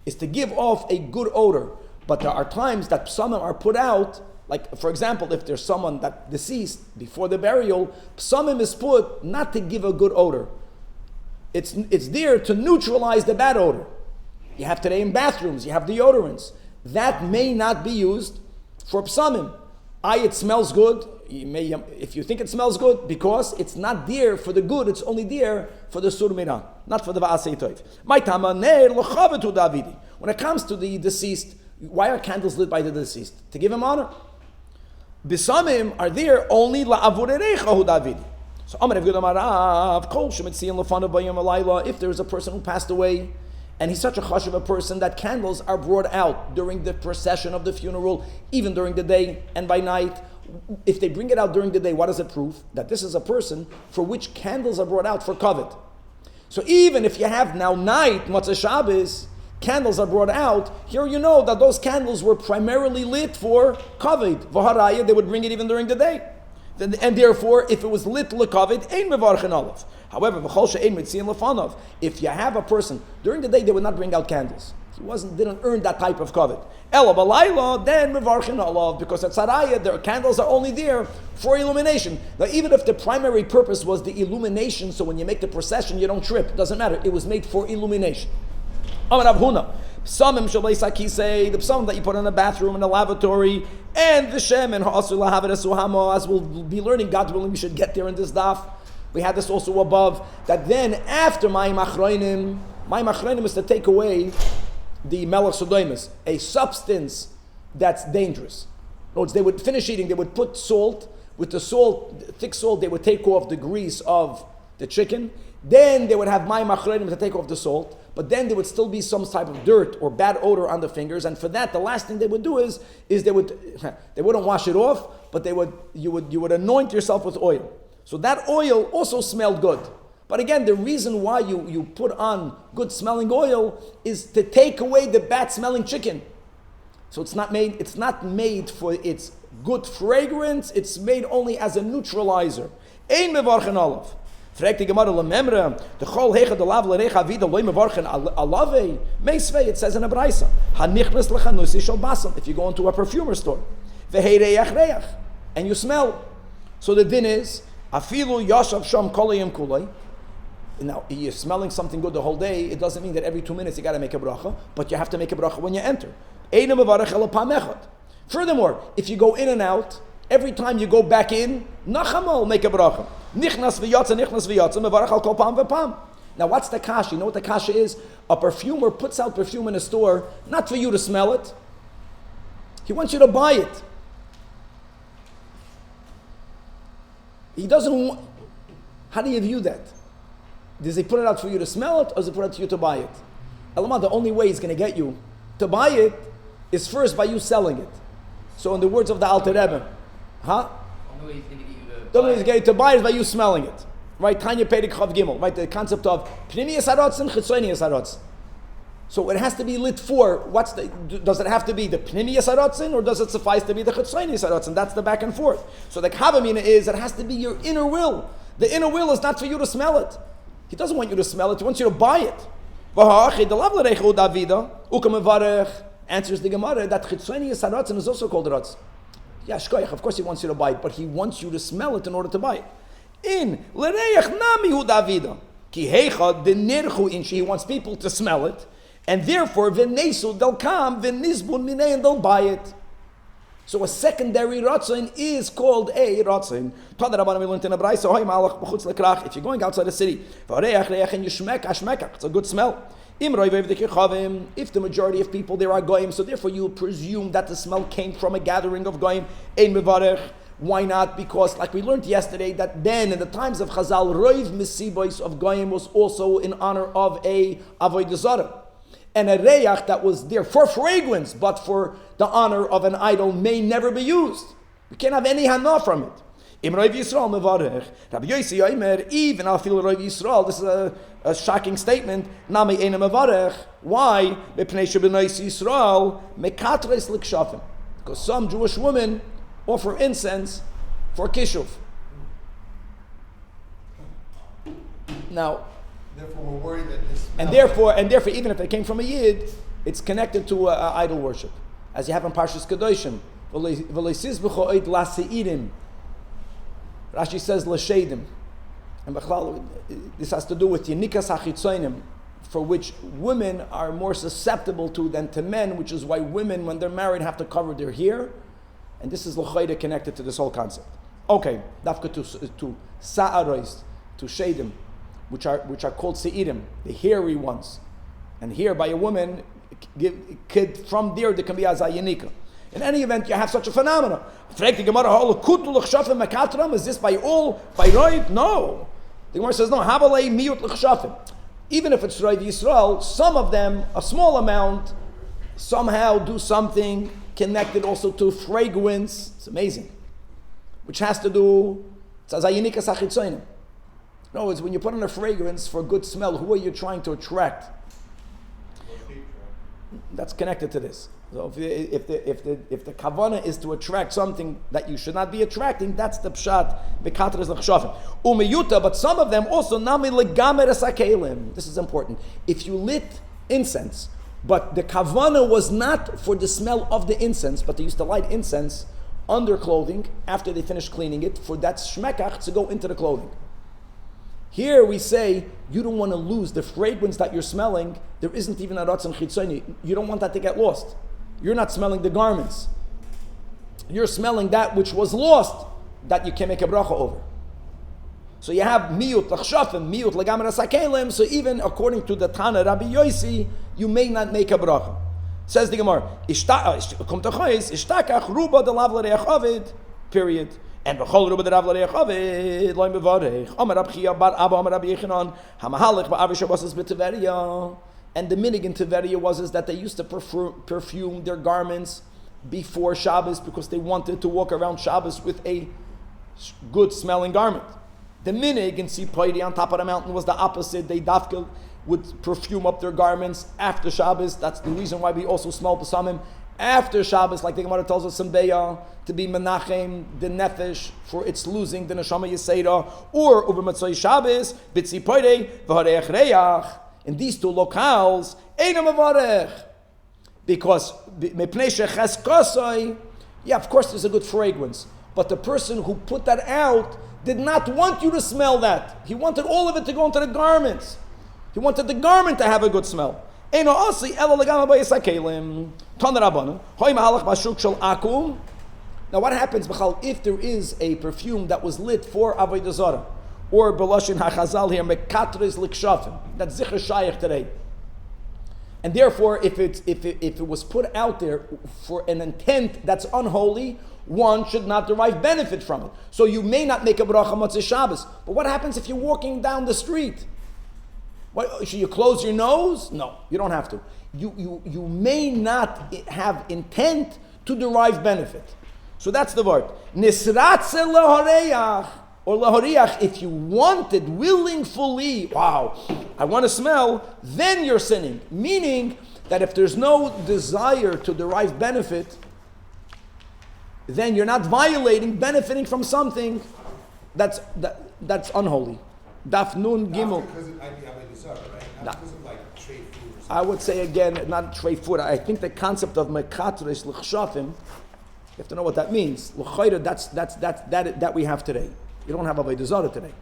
is to give off a good odor. But there are times that psamim are put out, like for example, if there's someone that deceased before the burial, psamim is put not to give a good odor. It's there to neutralize the bad odor. You have today in bathrooms, you have deodorants. That may not be used for psamim. It smells good. If you think it smells good, because it's not there for the good, it's only there for the surmira, not for the va'asei toiv. When it comes to the deceased, why are candles lit by the deceased? To give him honor. Bisamim are there only la'avurerecha hu Davidi. So if there is a person who passed away, and he's such a chashuv a person that candles are brought out during the procession of the funeral, even during the day and by night. If they bring it out during the day, what does it prove? That this is a person for which candles are brought out for kavod. So even if you have now night, Motzei Shabbos, candles are brought out, here you know that those candles were primarily lit for kavod. V'haraya, they would bring it even during the day. And therefore, if it was lit lekavod, ein mevarchen olav. However, if you have a person, during the day they would not bring out candles. He didn't earn that type of kavod. Ela balayla, then mevarchen olav, because at Saraya, their candles are only there for illumination. Now, even if the primary purpose was the illumination, so when you make the procession, you don't trip, doesn't matter. It was made for illumination. Amar Abhuna, psamim say the psalm that you put in a bathroom, in a lavatory, and the shem and ha'asul lahavet suhamo, as we'll be learning, God willing, we should get there in this daf. We had this also above, that then after Mayim Achronim is to take away the melech sodoimus, a substance that's dangerous. In other words, they would finish eating, they would put salt, with the salt, thick salt, they would take off the grease of the chicken, then they would have Mayim Achronim to take off the salt, but then there would still be some type of dirt or bad odor on the fingers, and for that, the last thing they would do is they wouldn't wash it off, but you would anoint yourself with oil. So that oil also smelled good. But again, the reason why you put on good smelling oil is to take away the bad smelling chicken. So it's not made for its good fragrance, it's made only as a neutralizer. Ein mevarchen olav. Fragt die Gemara lememre, the chol hecha de lav lerecha vida loy mevarchen alave. Meisvei, it says in a braisa, hanichnes lechanusi shel basam. If you go into a perfumer store, veheireyach reach, and you smell. So the din is, afilu yashav sham kolayim kulay. Now, you're smelling something good the whole day, it doesn't mean that every 2 minutes you got to make a bracha, but you have to make a bracha when you enter. Furthermore, if you go in and out, every time you go back in, nachamal, make a bracha. Nichnas v'yatza, mevarach al kol pam v'pam. Now, what's the kasha? You know what the kasha is? A perfumer puts out perfume in a store, not for you to smell it. He wants you to buy it. He doesn't want... How do you view that? Does he put it out for you to smell it, or does he put it out for you to buy it? Elamah, the only way he's going to get you to buy it is first by you selling it. So in the words of the Alter Rebbe, The only way he's going to get you to the only way he's going to buy it is by you smelling it. Right? Tanya Perik Chav Gimel. Right? The concept of Pnimiyas Harotzin, Chitzonius Harotzin. So it has to be lit for, does it have to be the Pnimiyas Harotzin, or does it suffice to be the Chitzonius Harotzin? That's the back and forth. So the Kavamina is, it has to be your inner will. The inner will is not for you to smell it. He doesn't want you to smell it, he wants you to buy it. Answers the Gemara that Chitzonius Harotzin is also called Rotz. Yeah, Shkoyach, of course he wants you to buy it, but he wants you to smell it in order to buy it. In L'reich Nami Hu Davida. Ki Heicha de Nirchu Inshi, he wants people to smell it, and therefore V'nesu they'll come, V'nizbun Minei, and they'll buy it. So a secondary rotzin is called a rotzin. If you're going outside the city, and you shmek, it's a good smell. If the majority of people there are goyim, so therefore you presume that the smell came from a gathering of goyim. Why not? Because, like we learned yesterday, that then in the times of Chazal, roiv misibos of goyim was also in honor of a avodah zarah. And a reyach that was there for fragrance, but for the honor of an idol, may never be used. We can't have any hana from it. Even Rav Yisrael, this is a shocking statement. Why? Because some Jewish women offer incense for kishuv. Now, Therefore, we're worried that this. and therefore, even if it came from a yid, it's connected to idol worship, as you have in Parshas Kedoshim. Rashi says l'shedim, and this has to do with yinikas hachitzonim, for which women are more susceptible to than to men, which is why women, when they're married, have to cover their hair, and this is l'chayda connected to this whole concept. Okay, dafka to sa'aros, to shedim, which are called seirim, the hairy ones, and here by a woman, from there can be as a yinika. In any event, you have such a phenomenon. Is this by Roiv? No. The Gemara says no. Even if it's Roiv Yisrael, some of them, a small amount, somehow do something connected also to fragrance. It's amazing. Which has to do, in other words, when you put on a fragrance for good smell, who are you trying to attract? That's connected to this. So if the kavanah is to attract something that you should not be attracting, that's the pshat bekatras l'chshafim. Umeyuta, but some of them also nami legamer esakelim. This is important. If you lit incense, but the kavanah was not for the smell of the incense, but they used to light incense under clothing after they finished cleaning it for that shmekach to go into the clothing. Here we say, you don't want to lose the fragrance that you're smelling. There isn't even a ratzon chitzoni. You don't want that to get lost. You're not smelling the garments. You're smelling that which was lost, that you can make a bracha over. So you have miyut l'chshafim, miyut l'gamer asakelim. So even according to the Tana Rabbi Yosi, you may not make a bracha. Says the Gemara, ishtakach ruba de lav l'reach avid, period. And b'chol ruba de lav l'reach avid, loy mevarech. Amar Rab Chia bar Abba, Amar Rabbi Yechanan, hamahalech ba'avish habasas b'teveria. And the minig in Teveria was that they used to perfume their garments before Shabbos because they wanted to walk around Shabbos with a good smelling garment. The minig in Sipaidi on top of the mountain was the opposite. They dafka would perfume up their garments after Shabbos. That's the reason why we also smell Pesamim after Shabbos, like the Gemara tells us in Beya, to be menachem the nefesh for its losing the neshama yisera, or over Matzoi Shabbos b'tzipaidi v'hareich reyach. In these two locales, because yeah, of course there's a good fragrance, but the person who put that out did not want you to smell that. He wanted all of it to go into the garments. He wanted the garment to have a good smell. Now what happens if there is a perfume that was lit for Avodah Zarah? Or Beloshin HaChazal here, Mekatris Likshafim. That's Zichar Shayach today. And therefore, if it was put out there for an intent that's unholy, one should not derive benefit from it. So you may not make a bracha Motzei Shabbos. But what happens if you're walking down the street? What, should you close your nose? No, you don't have to. You may not have intent to derive benefit. So that's the word. Nisratze lehareyach. Or lahoriach, if you wanted willingly, wow, I want to smell, then you're sinning. Meaning that if there's no desire to derive benefit, then you're not benefiting from something that's unholy. Daf Nun Gimel. Not because it might be Avodah Zarah, right? Not because of like trade food or something. I would say again, not trade food. I think the concept of mekatrish l'chshafim, you have to know what that means. L'chayra, that we have today. You don't have Avodah Zarah today.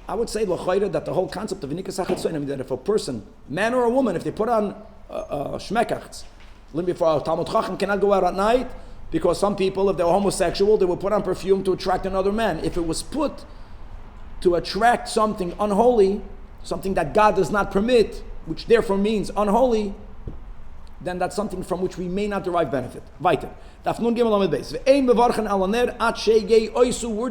I would say l'chayra that the whole concept of nikas hachetzonim, that if a person, man or a woman, if they put on shmekach, for a Talmud Chacham cannot go out at night because some people, if they're homosexual, they will put on perfume to attract another man. If it was put to attract something unholy, something that God does not permit, which therefore means unholy, then that's something from which we may not derive benefit. Weiter. Words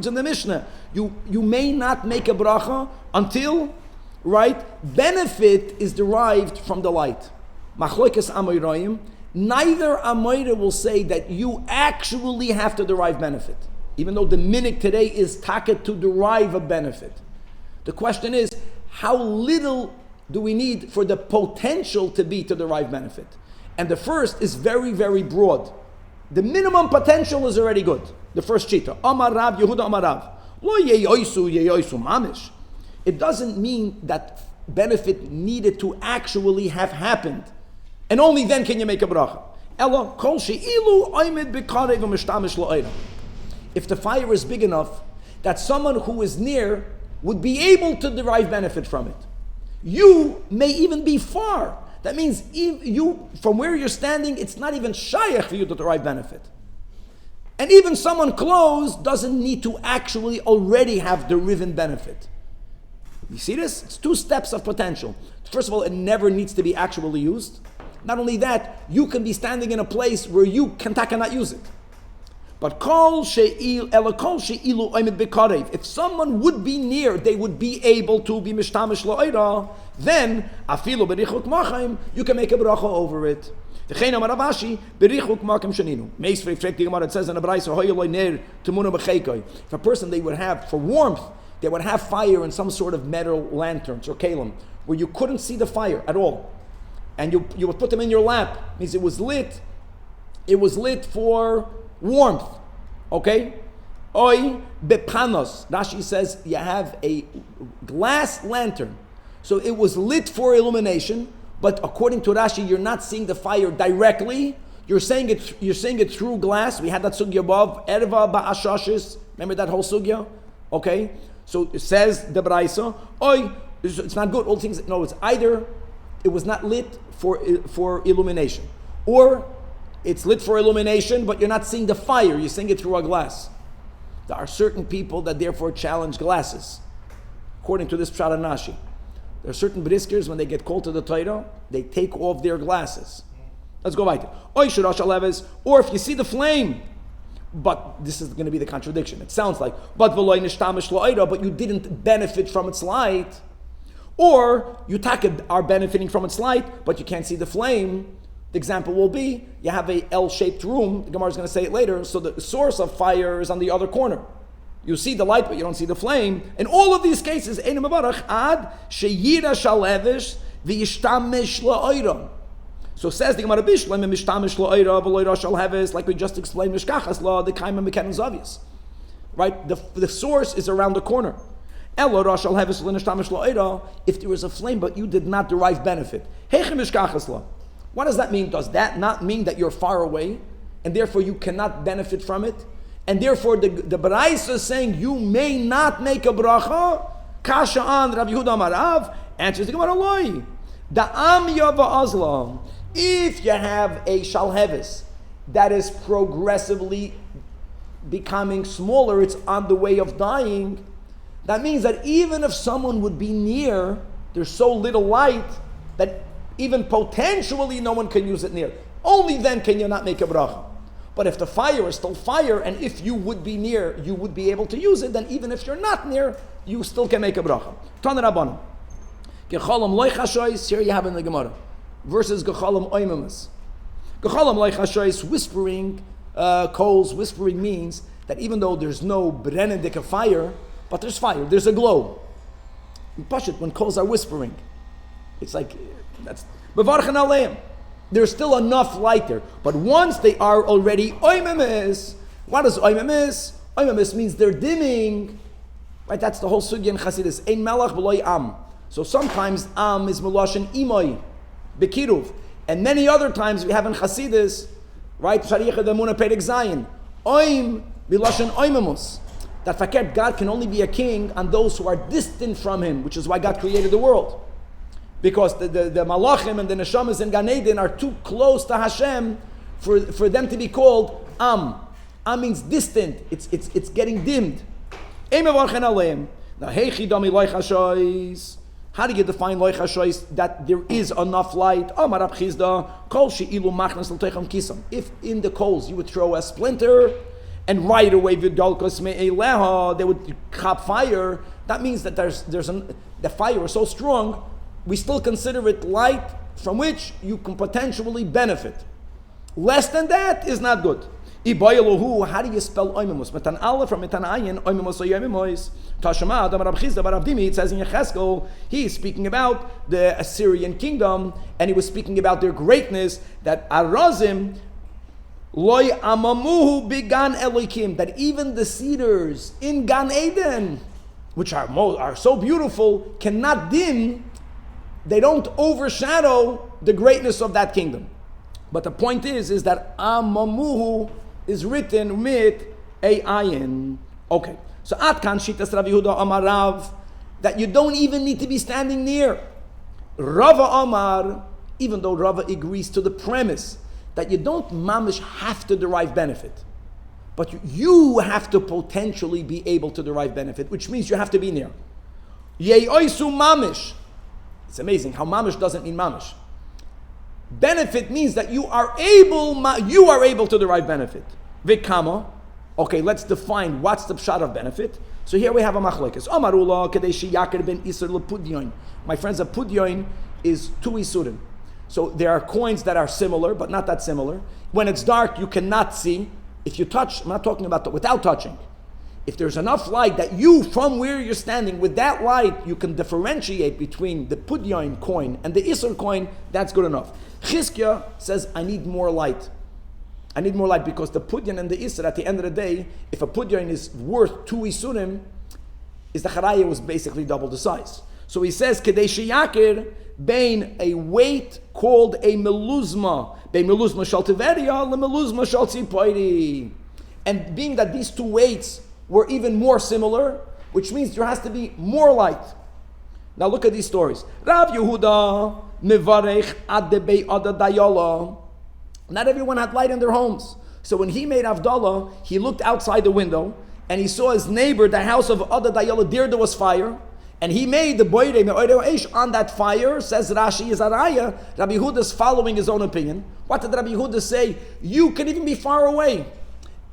in the Mishnah. You may not make a bracha until, right, benefit is derived from the light. Machlokes Amoraim. Neither Amoira will say that you actually have to derive benefit, even though the minhag today is taket to derive a benefit. The question is, how little do we need for the potential to be to derive benefit? And the first is very, very broad. The minimum potential is already good. The first shita. Amar Rav Yehuda Amar Rav. Lo yeyoisu mamish. it doesn't mean that benefit needed to actually have happened. And only then can you make a bracha. If the fire is big enough that someone who is near would be able to derive benefit from it. You may even be far. That means you, from where you're standing, it's not even shayach for you to derive benefit. And even someone close doesn't need to actually already have deriven benefit. You see this? It's 2 steps of potential. First of all, it never needs to be actually used. Not only that, you can be standing in a place where you cannot use it. But if someone would be near, they would be able to be mishtamish la'ira, then afilu berichuk machim, you can make a bracha over it. It says in the Brayso, if a person they would have, for warmth, they would have fire in some sort of metal lanterns or kalim, where you couldn't see the fire at all. And you would put them in your lap. It means it was lit for warmth. Okay? Oi bepanos. Rashi says you have a glass lantern. So it was lit for illumination, but according to Rashi, you're not seeing the fire directly. You're saying it through glass. We had that sugya above. Erva ba'ashashis. Remember that whole sugya? Okay? So it says the Brayso, oi, it's not good. All things, no, it's either it was not lit for illumination, or it's lit for illumination, but you're not seeing the fire, you're seeing it through a glass. There are certain people that therefore challenge glasses. According to this Pshat and Nashi, there are certain briskers, when they get called to the Torah, they take off their glasses. Let's go weiter. Or if you see the flame, but this is going to be the contradiction. It sounds like, but you didn't benefit from its light. Or you are benefiting from its light, but you can't see the flame. The example will be, you have a L-shaped room, the Gemara is going to say it later, so the source of fire is on the other corner. You see the light, but you don't see the flame. In all of these cases, so says the Gemara, like we just explained, the kaima is obvious. Right? The source is around the corner. If there is a flame, but you did not derive benefit. What does that mean? Does that not mean that you're far away, and therefore you cannot benefit from it? And therefore the Brayso is saying you may not make a bracha? Kasha an Rav Yehuda Marav answers the Gemara Loi. Da'am yava azla. If you have a shalhevis that is progressively becoming smaller, it's on the way of dying, that means that even if someone would be near, there's so little light that even potentially no one can use it near. Only then can you not make a bracha. But if the fire is still fire, and if you would be near, you would be able to use it, then even if you're not near, you still can make a bracha. Tana Rabbanan. Gecholam loy chashois, here you have in the Gemara. Versus gecholam oimemes. Gecholam loy chashois, whispering, coals, whispering means that even though there's no brennendik fire, but there's fire, there's a glow. In Pashut, when coals are whispering, it's like, that's Bevarchan Aleim. There's still enough light there. But once they are already oimemes, what does oimemes? Oimemes means they're dimming. Right, that's the whole sugya in Chassidus. Ein melach b'loy am. So sometimes am is meloshin imoy, bekiruv. And many other times we have in Chassidus, right, Shariach Adamuna Perek Zayin, oim miloshin oimemus. That fakert, God can only be a king on those who are distant from him, which is why God created the world. Because the malachim and the neshamas in Gan Eden are too close to Hashem for them to be called am. Am means distant. It's getting dimmed. Now, how do you define loy chashois that there is enough light? If in the coals you would throw a splinter and right away they would chop fire, that means that the fire is so strong, we still consider it light from which you can potentially benefit. Less than that is not good. How do you spell oimimus? Metan aleph from metan ayin, oimimus oimimus. Tashema, Adam Rab Chizda, Bar Abdimi, it says in Yecheskel, he is speaking about the Assyrian kingdom, and he was speaking about their greatness, that Arazim, loy amamuhu bigan Elokim, that even the cedars in Gan Eden which are so beautiful, cannot dim, they don't overshadow the greatness of that kingdom. But the point is that Amamuhu is written mit a ayin. Okay, so Atkan Shitas Rav Yehuda Amar Rav, that you don't even need to be standing near. Rava Amar, even though Rava agrees to the premise that you don't mamish have to derive benefit, but you have to potentially be able to derive benefit, which means you have to be near. Ye'oisu mamish. It's amazing how mamish doesn't mean mamish. Benefit means that you are able to derive benefit. Vikama. Okay, let's define what's the pshat of benefit. So here we have a machlokes. Amarula kadeshi yakir ben isur lepudyon. My friends, a pudyon is 2 isurim. So there are coins that are similar, but not that similar. When it's dark, you cannot see. If you touch, I'm not talking about without touching. If there's enough light that you, from where you're standing, with that light, you can differentiate between the pudyon coin and the isur coin, that's good enough. Chizkiah says, I need more light. I need more light because the pudyon and the isur, at the end of the day, if a pudyon is worth 2 isurim, is the charaya was basically double the size. So he says, Kadesh Yakir, bein a weight called a meluzma, bein meluzma shal tiveria, le meluzma shal tzipoiri. And being that these 2 weights were even more similar, which means there has to be more light. Now look at these stories. Rav Yehuda, mevarech ad debei ada dayala. Not everyone had light in their homes. So when he made Avdallah, he looked outside the window and he saw his neighbor, the house of Ada Dayala, there was fire. And he made the boire me'oire on that fire, says Rashi is Araya. Rabbi Yehuda is following his own opinion. What did Rabbi Yehuda say? You can even be far away.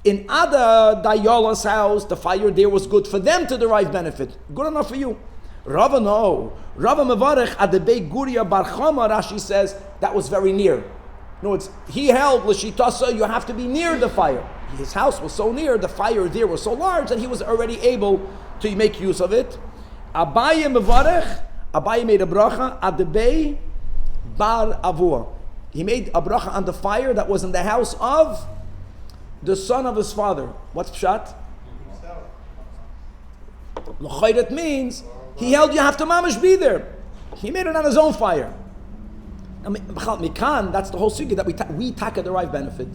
In Ada Dayala's house, the fire there was good for them to derive benefit. Good enough for you. Rava no. Rava mevarech adebei guria bar chama, Rashi says, that was very near. No, he held l'shitasa, you have to be near the fire. His house was so near, the fire there was so large that he was already able to make use of it. Abaye mevarech, Abaye made a bracha adebei bar avua. He made a bracha on the fire that was in the house of the son of his father. What's pshat? L'chayret means he held you have to mamish be there. He made it on his own fire. Mikan, that's the whole sugya that we taka derive benefit.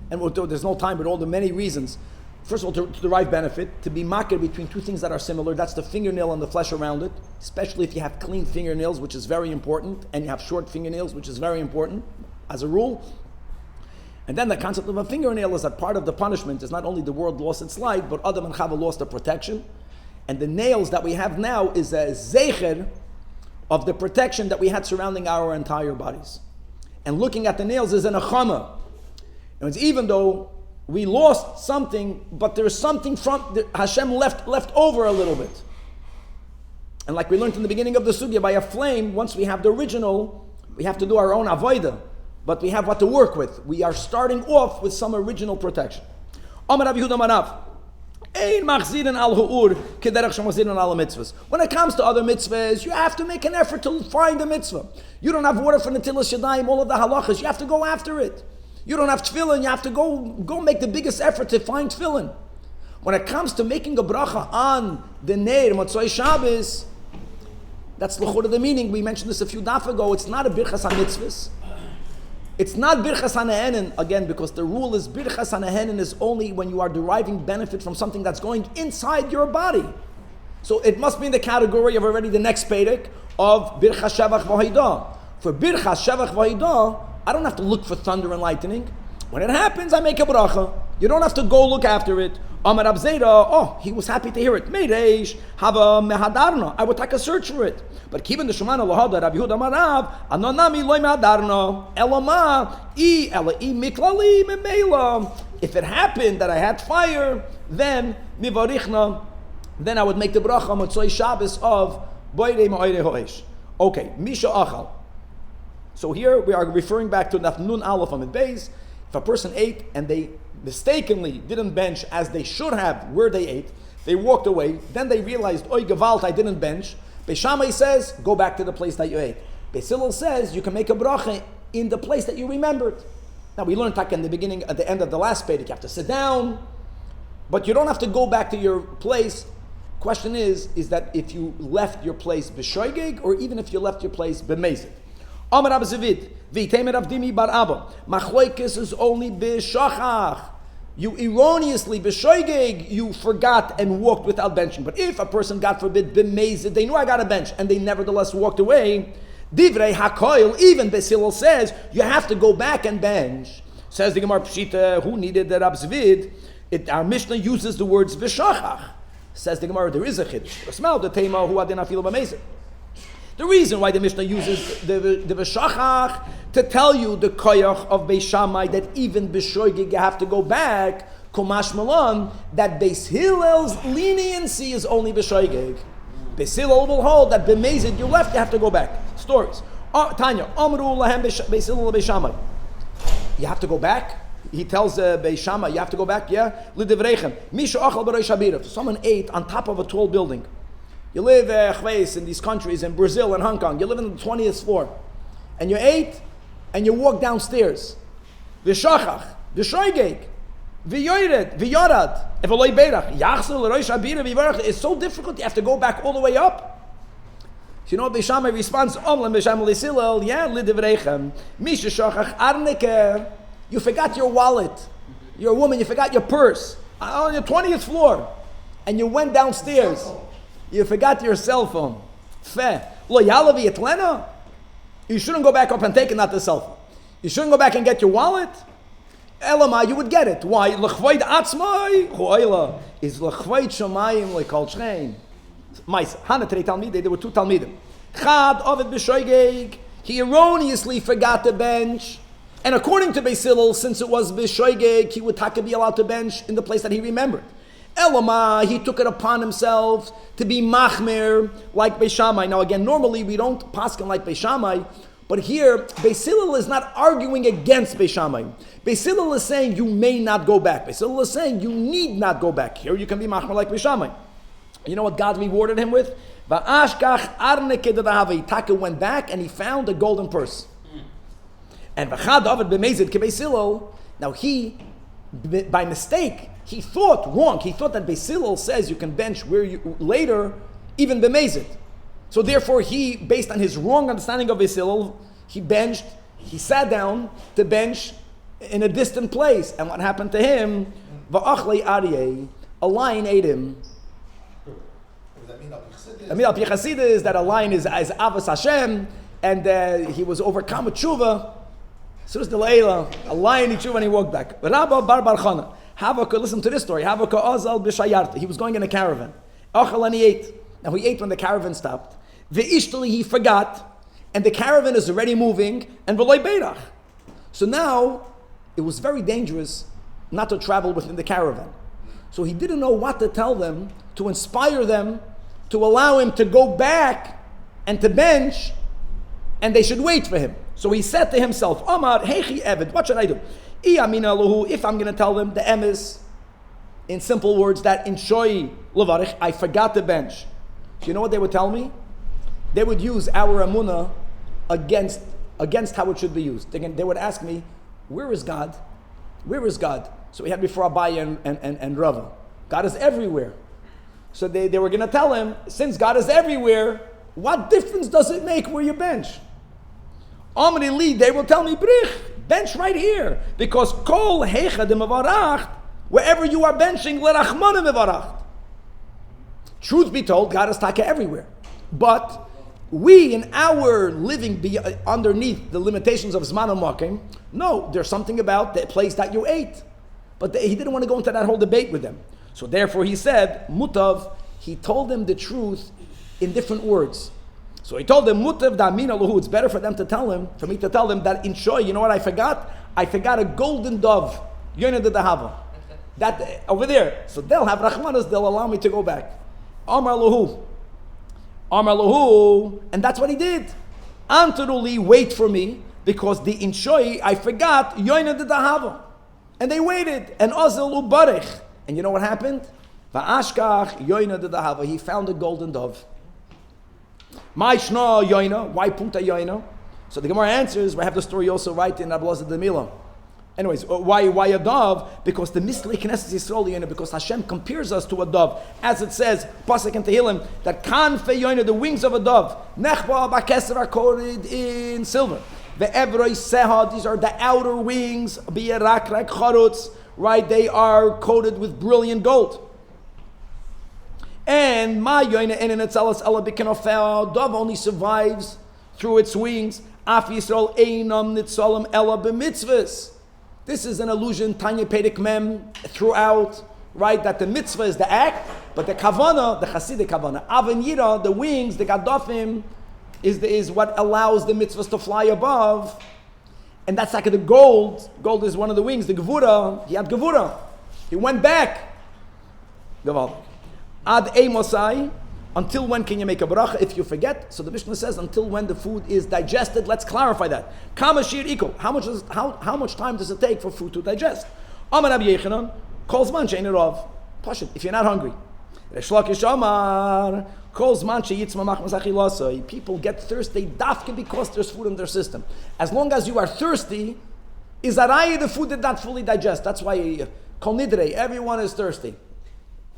And there's no time, but all the many reasons. First of all, to derive benefit, to be makir between 2 things that are similar, that's the fingernail and the flesh around it, especially if you have clean fingernails, which is very important, and you have short fingernails, which is very important, as a rule. And then the concept of a fingernail is that part of the punishment is not only the world lost its light, but Adam and Chava lost the protection. And the nails that we have now is a zeicher of the protection that we had surrounding our entire bodies. And looking at the nails is an achama. And it's even though we lost something, but there's something from Hashem left over a little bit. And like we learned in the beginning of the sugya, by a flame, once we have the original, we have to do our own avodah, but we have what to work with. We are starting off with some original protection. Amar Rabbi Yehuda Manav. When it comes to other mitzvahs, you have to make an effort to find a mitzvah. You don't have water for Netilas Yadayim, all of the halachas, you have to go after it. You don't have tefillin, you have to go make the biggest effort to find tefillin. When it comes to making a bracha on the Neir, Motzoi Shabbos, that's l'chor of the meaning. We mentioned this a few daf ago. It's not a birchas ha-mitzvahs. It's not birchas ha-nehenin, again, because the rule is birchas ha-nehenin is only when you are deriving benefit from something that's going inside your body. So it must be in the category of already the next perek of birchas shavach v'hoidah. For birchas shavach v'hoidah, I don't have to look for thunder and lightning. When it happens, I make a bracha. You don't have to go look after it. Amar Abzeda, he was happy to hear it. Meireish, hava mehadarna. I would take a search for it. But keeping the Shemana Lahada, Rabbi Yehuda Marav, anonami loy mehadarna, elama, ela miklali memela. If it happened that I had fire, then mivarichna, then I would make the bracha Motzoi Shabbos of boirei ma'orei ho'esh. Okay, misha achal. So here we are referring back to Naf Nun Aleph Amid Beis. If a person ate and they mistakenly didn't bench as they should have where they ate, they walked away, then they realized, oy gevalt, I didn't bench. Beis Shammai says, go back to the place that you ate. Beis Hillel says, you can make a bracha in the place that you remembered. Now we learned in the beginning, at the end of the last page, you have to sit down, but you don't have to go back to your place Question is that if you left your place b'shoigeg, or even if you left your place b'mezid. Amar Rabbi Zavid, v'itemer Avdimi bar Abba. Machloikis is only b'shachach. You erroneously, b'shoigeg, you forgot and walked without benching. But if a person, God forbid, b'mezid, they knew I got a bench, and they nevertheless walked away, divrei hakoil, even Beis Hillel says, you have to go back and bench. Says the Gemara Pshita, who needed the Rabbi Zavid? Our Mishnah uses the words v'shachach. Says the Gemara, there is a chiddush. Smell the tema who adin afilu b'mezid. The reason why the Mishnah uses the v'shachach to tell you the koyach of Beis Shammai that even b'shoigeg you have to go back, komash malan, that Beis Hillel's leniency is only b'shoigeg. Beis Hillel will hold that b'mezid you left, you have to go back. Stories. Tanya, amru lahem Beis Hillel Beis Shammai. You have to go back. He tells Beis Shammai, you have to go back, yeah? L'divreichem. Misha achal b'rosh habirav. Someone ate on top of a tall building. You live in these countries, in Brazil and Hong Kong. You live on the 20th floor. And you ate, and you walk downstairs. V'shachach, v'shoigeg, v'yored, v'yorad, v'loi berach. Yachzor l'rosh habirav v'yivarach. It's so difficult, you have to go back all the way up. So you know what Beis Shammai responds? Omlam Beis Shammai l'silel, yeah, l'divreichem. Misha shachach arneke. You forgot your wallet. You're a woman, you forgot your purse on your 20th floor. And you went downstairs. You forgot your cell phone. Feh. Lo yalavi etlena. You shouldn't go back up and take it, not the cell phone. You shouldn't go back and get your wallet. Elamai, you would get it. Why? L'chvoid atzmai. Cho'ela. Is l'chvoid shamayim l'kol shchein. Mais. Hana terei talmidei. There were two talmidim. Chad ovid b'shoigeg. He erroneously forgot the bench. And according to Beis Hillel, since it was b'shoigeg, he would be allowed to bench in the place that he remembered. Elamai, he took it upon himself to be machmir like Beis Shammai. Now again, normally we don't paskin like Beis Shammai, but here Beis Hillel is not arguing against Beis Shammai. Beis Hillel is saying you may not go back. Beis Hillel is saying you need not go back. Here you can be machmir like Beis Shammai. You know what God rewarded him with? Va'ashkach arneke d'dahavi. Taka went back and he found a golden purse. And v'chad avid b'mezid kebeis Hillel. Now he, by mistake, he thought wrong. He thought that Beis Hillel says you can bench where you later, even b'mezid. So therefore, he, based on his wrong understanding of Beis Hillel, he sat down to bench in a distant place. And what happened to him? Va'achlei aryeh, a lion ate him. I mean, al pi chassidus is that a lion is avos Hashem, and he was overcome with tshuva. Sus de leila, a lion ate tshuva and he walked back. Rabba bar Chana. Havaka, listen to this story. Havaka azal b'shayarta. He was going in a caravan. Achal and he ate. Now he ate when the caravan stopped. Ve'ishtali, he forgot, and the caravan is already moving, and v'loi beirach. So now, it was very dangerous not to travel within the caravan. So he didn't know what to tell them to inspire them to allow him to go back and to bench, and they should wait for him. So he said to himself, Amar, heichi eved, what should I do? If I'm going to tell them the emes, in simple words, that in shoi levarich, I forgot the bench. Do you know what they would tell me? They would use our emunah against how it should be used. They would ask me, where is God? Where is God? So we had before Abaye and Rava. God is everywhere. So they were going to tell him, since God is everywhere, what difference does it make where you bench? Amri li, they will tell me, brich, bench right here. Because kol heicha de mevaracht, wherever you are benching, lerachmana mevaracht. Truth be told, God is taka everywhere. But we, in our living underneath the limitations of Zman HaMakim, no, there's something about the place that you ate. But he didn't want to go into that whole debate with them. So therefore he said, mutav, he told them the truth in different words. So he told them, mutav da'amin alahu, it's better for me to tell them that in Shoy, you know what I forgot? I forgot a golden dove, Yonah de Dahava. That over there. So they'll have Rahmanas, they'll allow me to go back. Amar lahu, and that's what he did. Antaruli, wait for me, because the Inshoy, I forgot Yonah de Dahava. And they waited, and Ozel ubarich. And you know what happened? Va'ashkach Yonah de Dahava, he found a golden dove. Ma'ishna Yonah, why punta Yonah? So the Gemara answers, we have the story also right in Abelazar de Mila. Anyways, why a dove? Because the Misli Knesset Yisrael, because Hashem compares us to a dove. As it says, Pasuk in Tehillim, that Kanfei Yoina, the wings of a dove, Nechba Ba'keser are coated in silver. The Evroi Seha, these are the outer wings, Bi'erak Rak Charutz, right? They are coated with brilliant gold. And Ma Yoina in Etzalas Ela B'Kenofel, dove only survives through its wings. Af Yisrael Einam Nitzalam Ela B'mitzvahs. This is an allusion, Tanya Perek Mem, throughout, right? That the mitzvah is the act, but the kavana, the Hasidic kavana, Aven Yira, the wings, the gadafim, is what allows the mitzvahs to fly above. And that's like the gold. Gold is one of the wings. The gevura, he had gevura. He went back. Gaval. Ad Eimosai. Until when can you make a bracha if you forget? So the Mishnah says until when the food is digested. Let's clarify that. Kama shir iko. How much time does it take for food to digest? Amar Rabbi Yechanan calls man she'ein rav. Pashut. If you're not hungry. Reish Lakish Amar calls man she'yitzma machmas achilasai. People get thirsty dafke because there's food in their system. As long as you are thirsty, is arai the food did not fully digest. That's why kol nidrei, everyone is thirsty.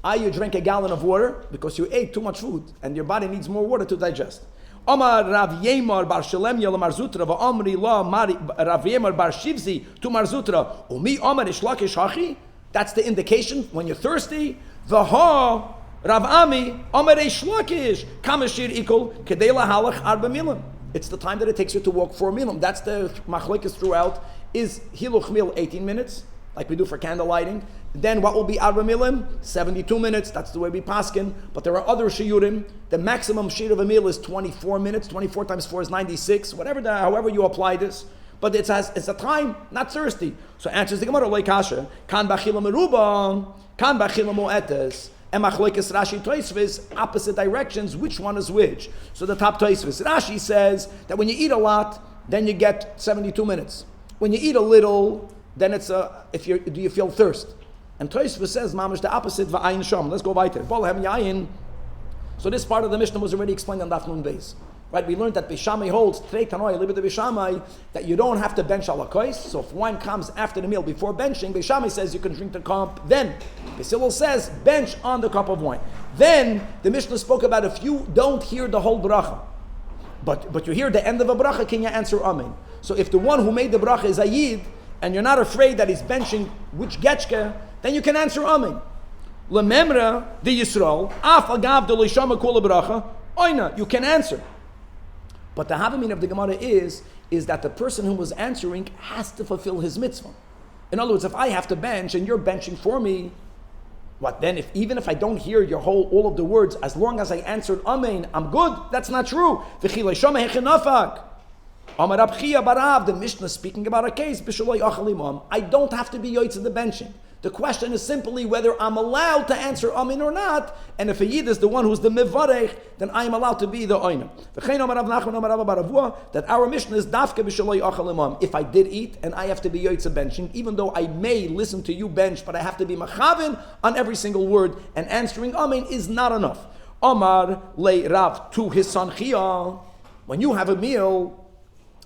You drink a gallon of water because you ate too much food and your body needs more water to digest. Omar Rav Yemar bar Shelemya lamar zutra va'omri la Rav Yemar bar Shivzi to mar zutra umi Omar Reish Lakish hachi. That's the indication when you're thirsty. V'ha Rav Ami Omar Reish Lakish kamashir ikol kedei lahalach arba milim. It's the time that it takes you to walk 4 milim. That's the machlekes throughout. Is hiluch mil 18 minutes? Like we do for candle lighting. Then what will be arba milim? 72 minutes. That's the way we paskin. But there are other shiurim. The maximum shiur of a meal is 24 minutes. 24 times 4 is 96. However you apply this. But it's a time, not thirsty. So answers the Gemara like kasha. Kan bachila meruba, kan bachila moetes. And machlekes Rashi Tosfos, opposite directions. Which one is which? So the top Tosfos. Rashi says that when you eat a lot, then you get 72 minutes. When you eat a little, then it's do you feel thirst? And Tosfos says, mamish the opposite, va'ayin sham. Let's go weiter. So this part of the Mishnah was already explained on Daf Nun Beis. Right? We learned that Beishamai holds, that you don't have to bench alakos. So if wine comes after the meal before benching, Beishamai says you can drink the cup then. Beis says bench on the cup of wine. Then the Mishnah spoke about if you don't hear the whole bracha, but you hear the end of a bracha, can you answer amen? So if the one who made the bracha is a yid, and you're not afraid that he's benching which getchke, then you can answer amen. Lememra the Yisrael, af agav de lishama kula bracha, oina, you can answer. But the havamin of the Gemara is that the person who was answering has to fulfill his mitzvah. In other words, if I have to bench and you're benching for me, what then? Even if I don't hear all of the words, as long as I answered amen, I'm good. That's not true. Amar Rab Chia Barav, the Mishnah speaking about a case, I don't have to be yoytz in the benching. The question is simply whether I'm allowed to answer amin or not, and if a yid is the one who's the mevarech, then I am allowed to be the oinem. That our Mishnah is dafke b'shaloi achal imam. If I did eat and I have to be yoytz benching, even though I may listen to you bench, but I have to be machavin on every single word, and answering amin is not enough. Amar le Rav to his son Chia, when you have a meal.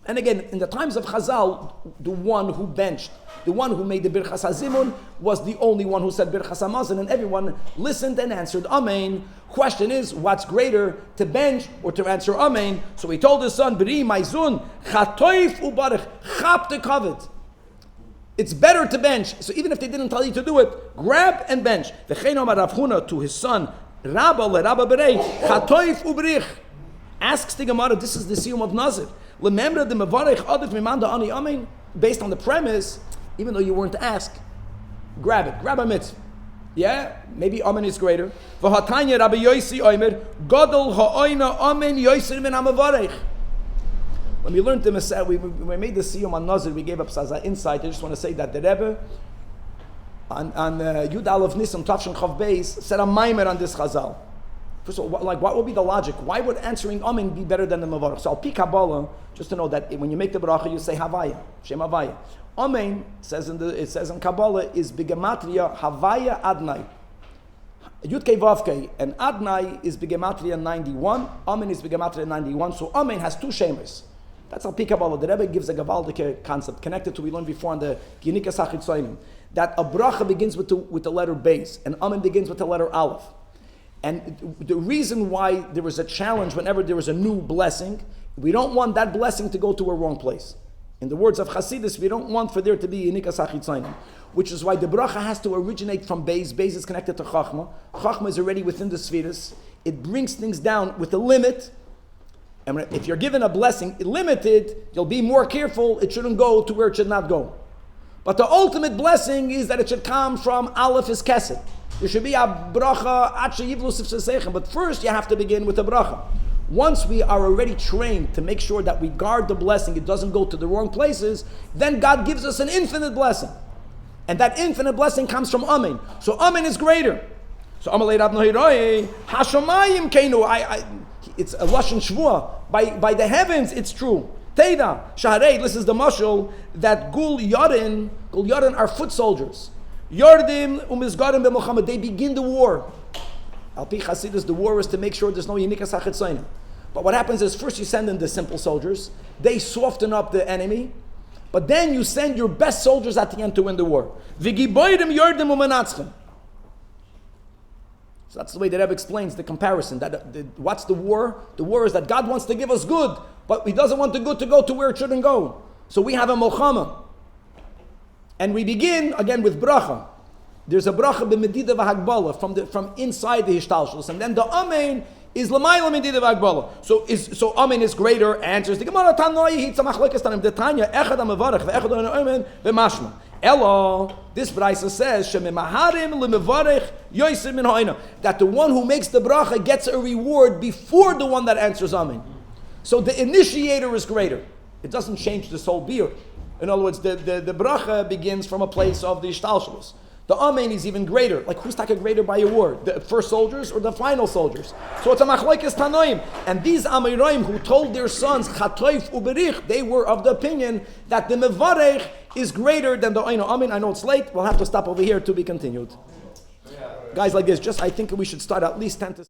And again, in the times of Chazal, the one who benched, the one who made the Birchas HaZimun was the only one who said Birchas HaMazon, and everyone listened and answered Amen. Question is, what's greater, to bench or to answer Amen? So he told his son, B'ri Maizun, Chatoif Ubarich, Chap the Kavod. It's better to bench. So even if they didn't tell you to do it, grab and bench. V'chein Amar Rav Huna to his son, Rabba le Rabba Berei, Chatoif Ubrich. Asks the Gemara, this is the siyum of Nazir. Remember the mevarech adif mimanda ani amen. Based on the premise, even though you weren't asked, grab it, grab a mitzvah. Yeah, maybe amen is greater. V'hatanya Rabbi Yosi Omer gadol ha'oina amen yoser min ha'mevarech. When we learned the Messiah, we made the siyum on Nazir. We gave up Saza insight. I just want to say that the Rebbe on Yud Aleph Nisan Tafshin Chav Beis said a maimer on this Chazal. First of all, what would be the logic? Why would answering amen be better than the mevarach? So I'll pick Kabbalah, just to know that when you make the bracha, you say Havaya, Shem Havaya. Amen it says in Kabbalah is bigematria Havaya Adnai. Yudkei Vavkei and Adnai is bigematria 91. Amen is bigematria 91. So Amen has two shemas. That's al pi Kabbalah. The Rebbe gives a Gavaldik concept connected to we learned before on the Ginikas HaChitzayim, that a bracha begins with the letter Beis, and Amen begins with the letter Aleph. And the reason why there was a challenge whenever there was a new blessing, we don't want that blessing to go to a wrong place. In the words of Hasidus, we don't want for there to be Ginikas HaChitzayim, which is why the bracha has to originate from Beis. Beis is connected to Chachma. Chachma is already within the Sfiras. It brings things down with a limit. And if you're given a blessing limited, you'll be more careful. It shouldn't go to where it should not go. But the ultimate blessing is that it should come from Aleph is Kesed. There should be a bracha, but first you have to begin with a bracha. Once we are already trained to make sure that we guard the blessing, it doesn't go to the wrong places, then God gives us an infinite blessing. And that infinite blessing comes from Amen. So Amen is greater. So Amalei Rab Nohiroi, Hashamayim Keinu, it's a Lashon Shvua. By the heavens, it's true. Teida, Shaharei, this is the mashal, that Gul Yarin are foot soldiers. Yordim Umizgarim B'Muhammad, they begin the war. Al-Pi Chasidus, the war is to make sure there's no Yinikas HaChitzayim. But what happens is, first you send in the simple soldiers, they soften up the enemy, but then you send your best soldiers at the end to win the war. V'giboirim Yordim Umenatzchem. So that's the way the Rebbe explains the comparison. What's the war? The war is that God wants to give us good, but He doesn't want the good to go to where it shouldn't go. So we have a Mochama. And we begin again with bracha. There's a bracha b'medida v'hagbala from inside the hishtalshelus, and then the amen is l'mayla medida v'hagbala. So amen is greater. Answers the Gemara Tanoi hitza machlekes tanim the Tanya echad ha'mevarech ve'echad ha'amen v'mashma. Elo, this brayso says shemimaharim l'mevarech yoyser min ha'ina, that the one who makes the bracha gets a reward before the one that answers amen. So the initiator is greater. It doesn't change the soul beer. In other words, the bracha begins from a place of the ishtalshelus. The amen is even greater. Like, who's taka greater by a war? The first soldiers or the final soldiers? So it's a machlokes tanoim. And these amiroim who told their sons chatoif uberich, they were of the opinion that the mevarech is greater than the amen. I know it's late. We'll have to stop over here to be continued. Guys, like this, I think we should start at least 10 to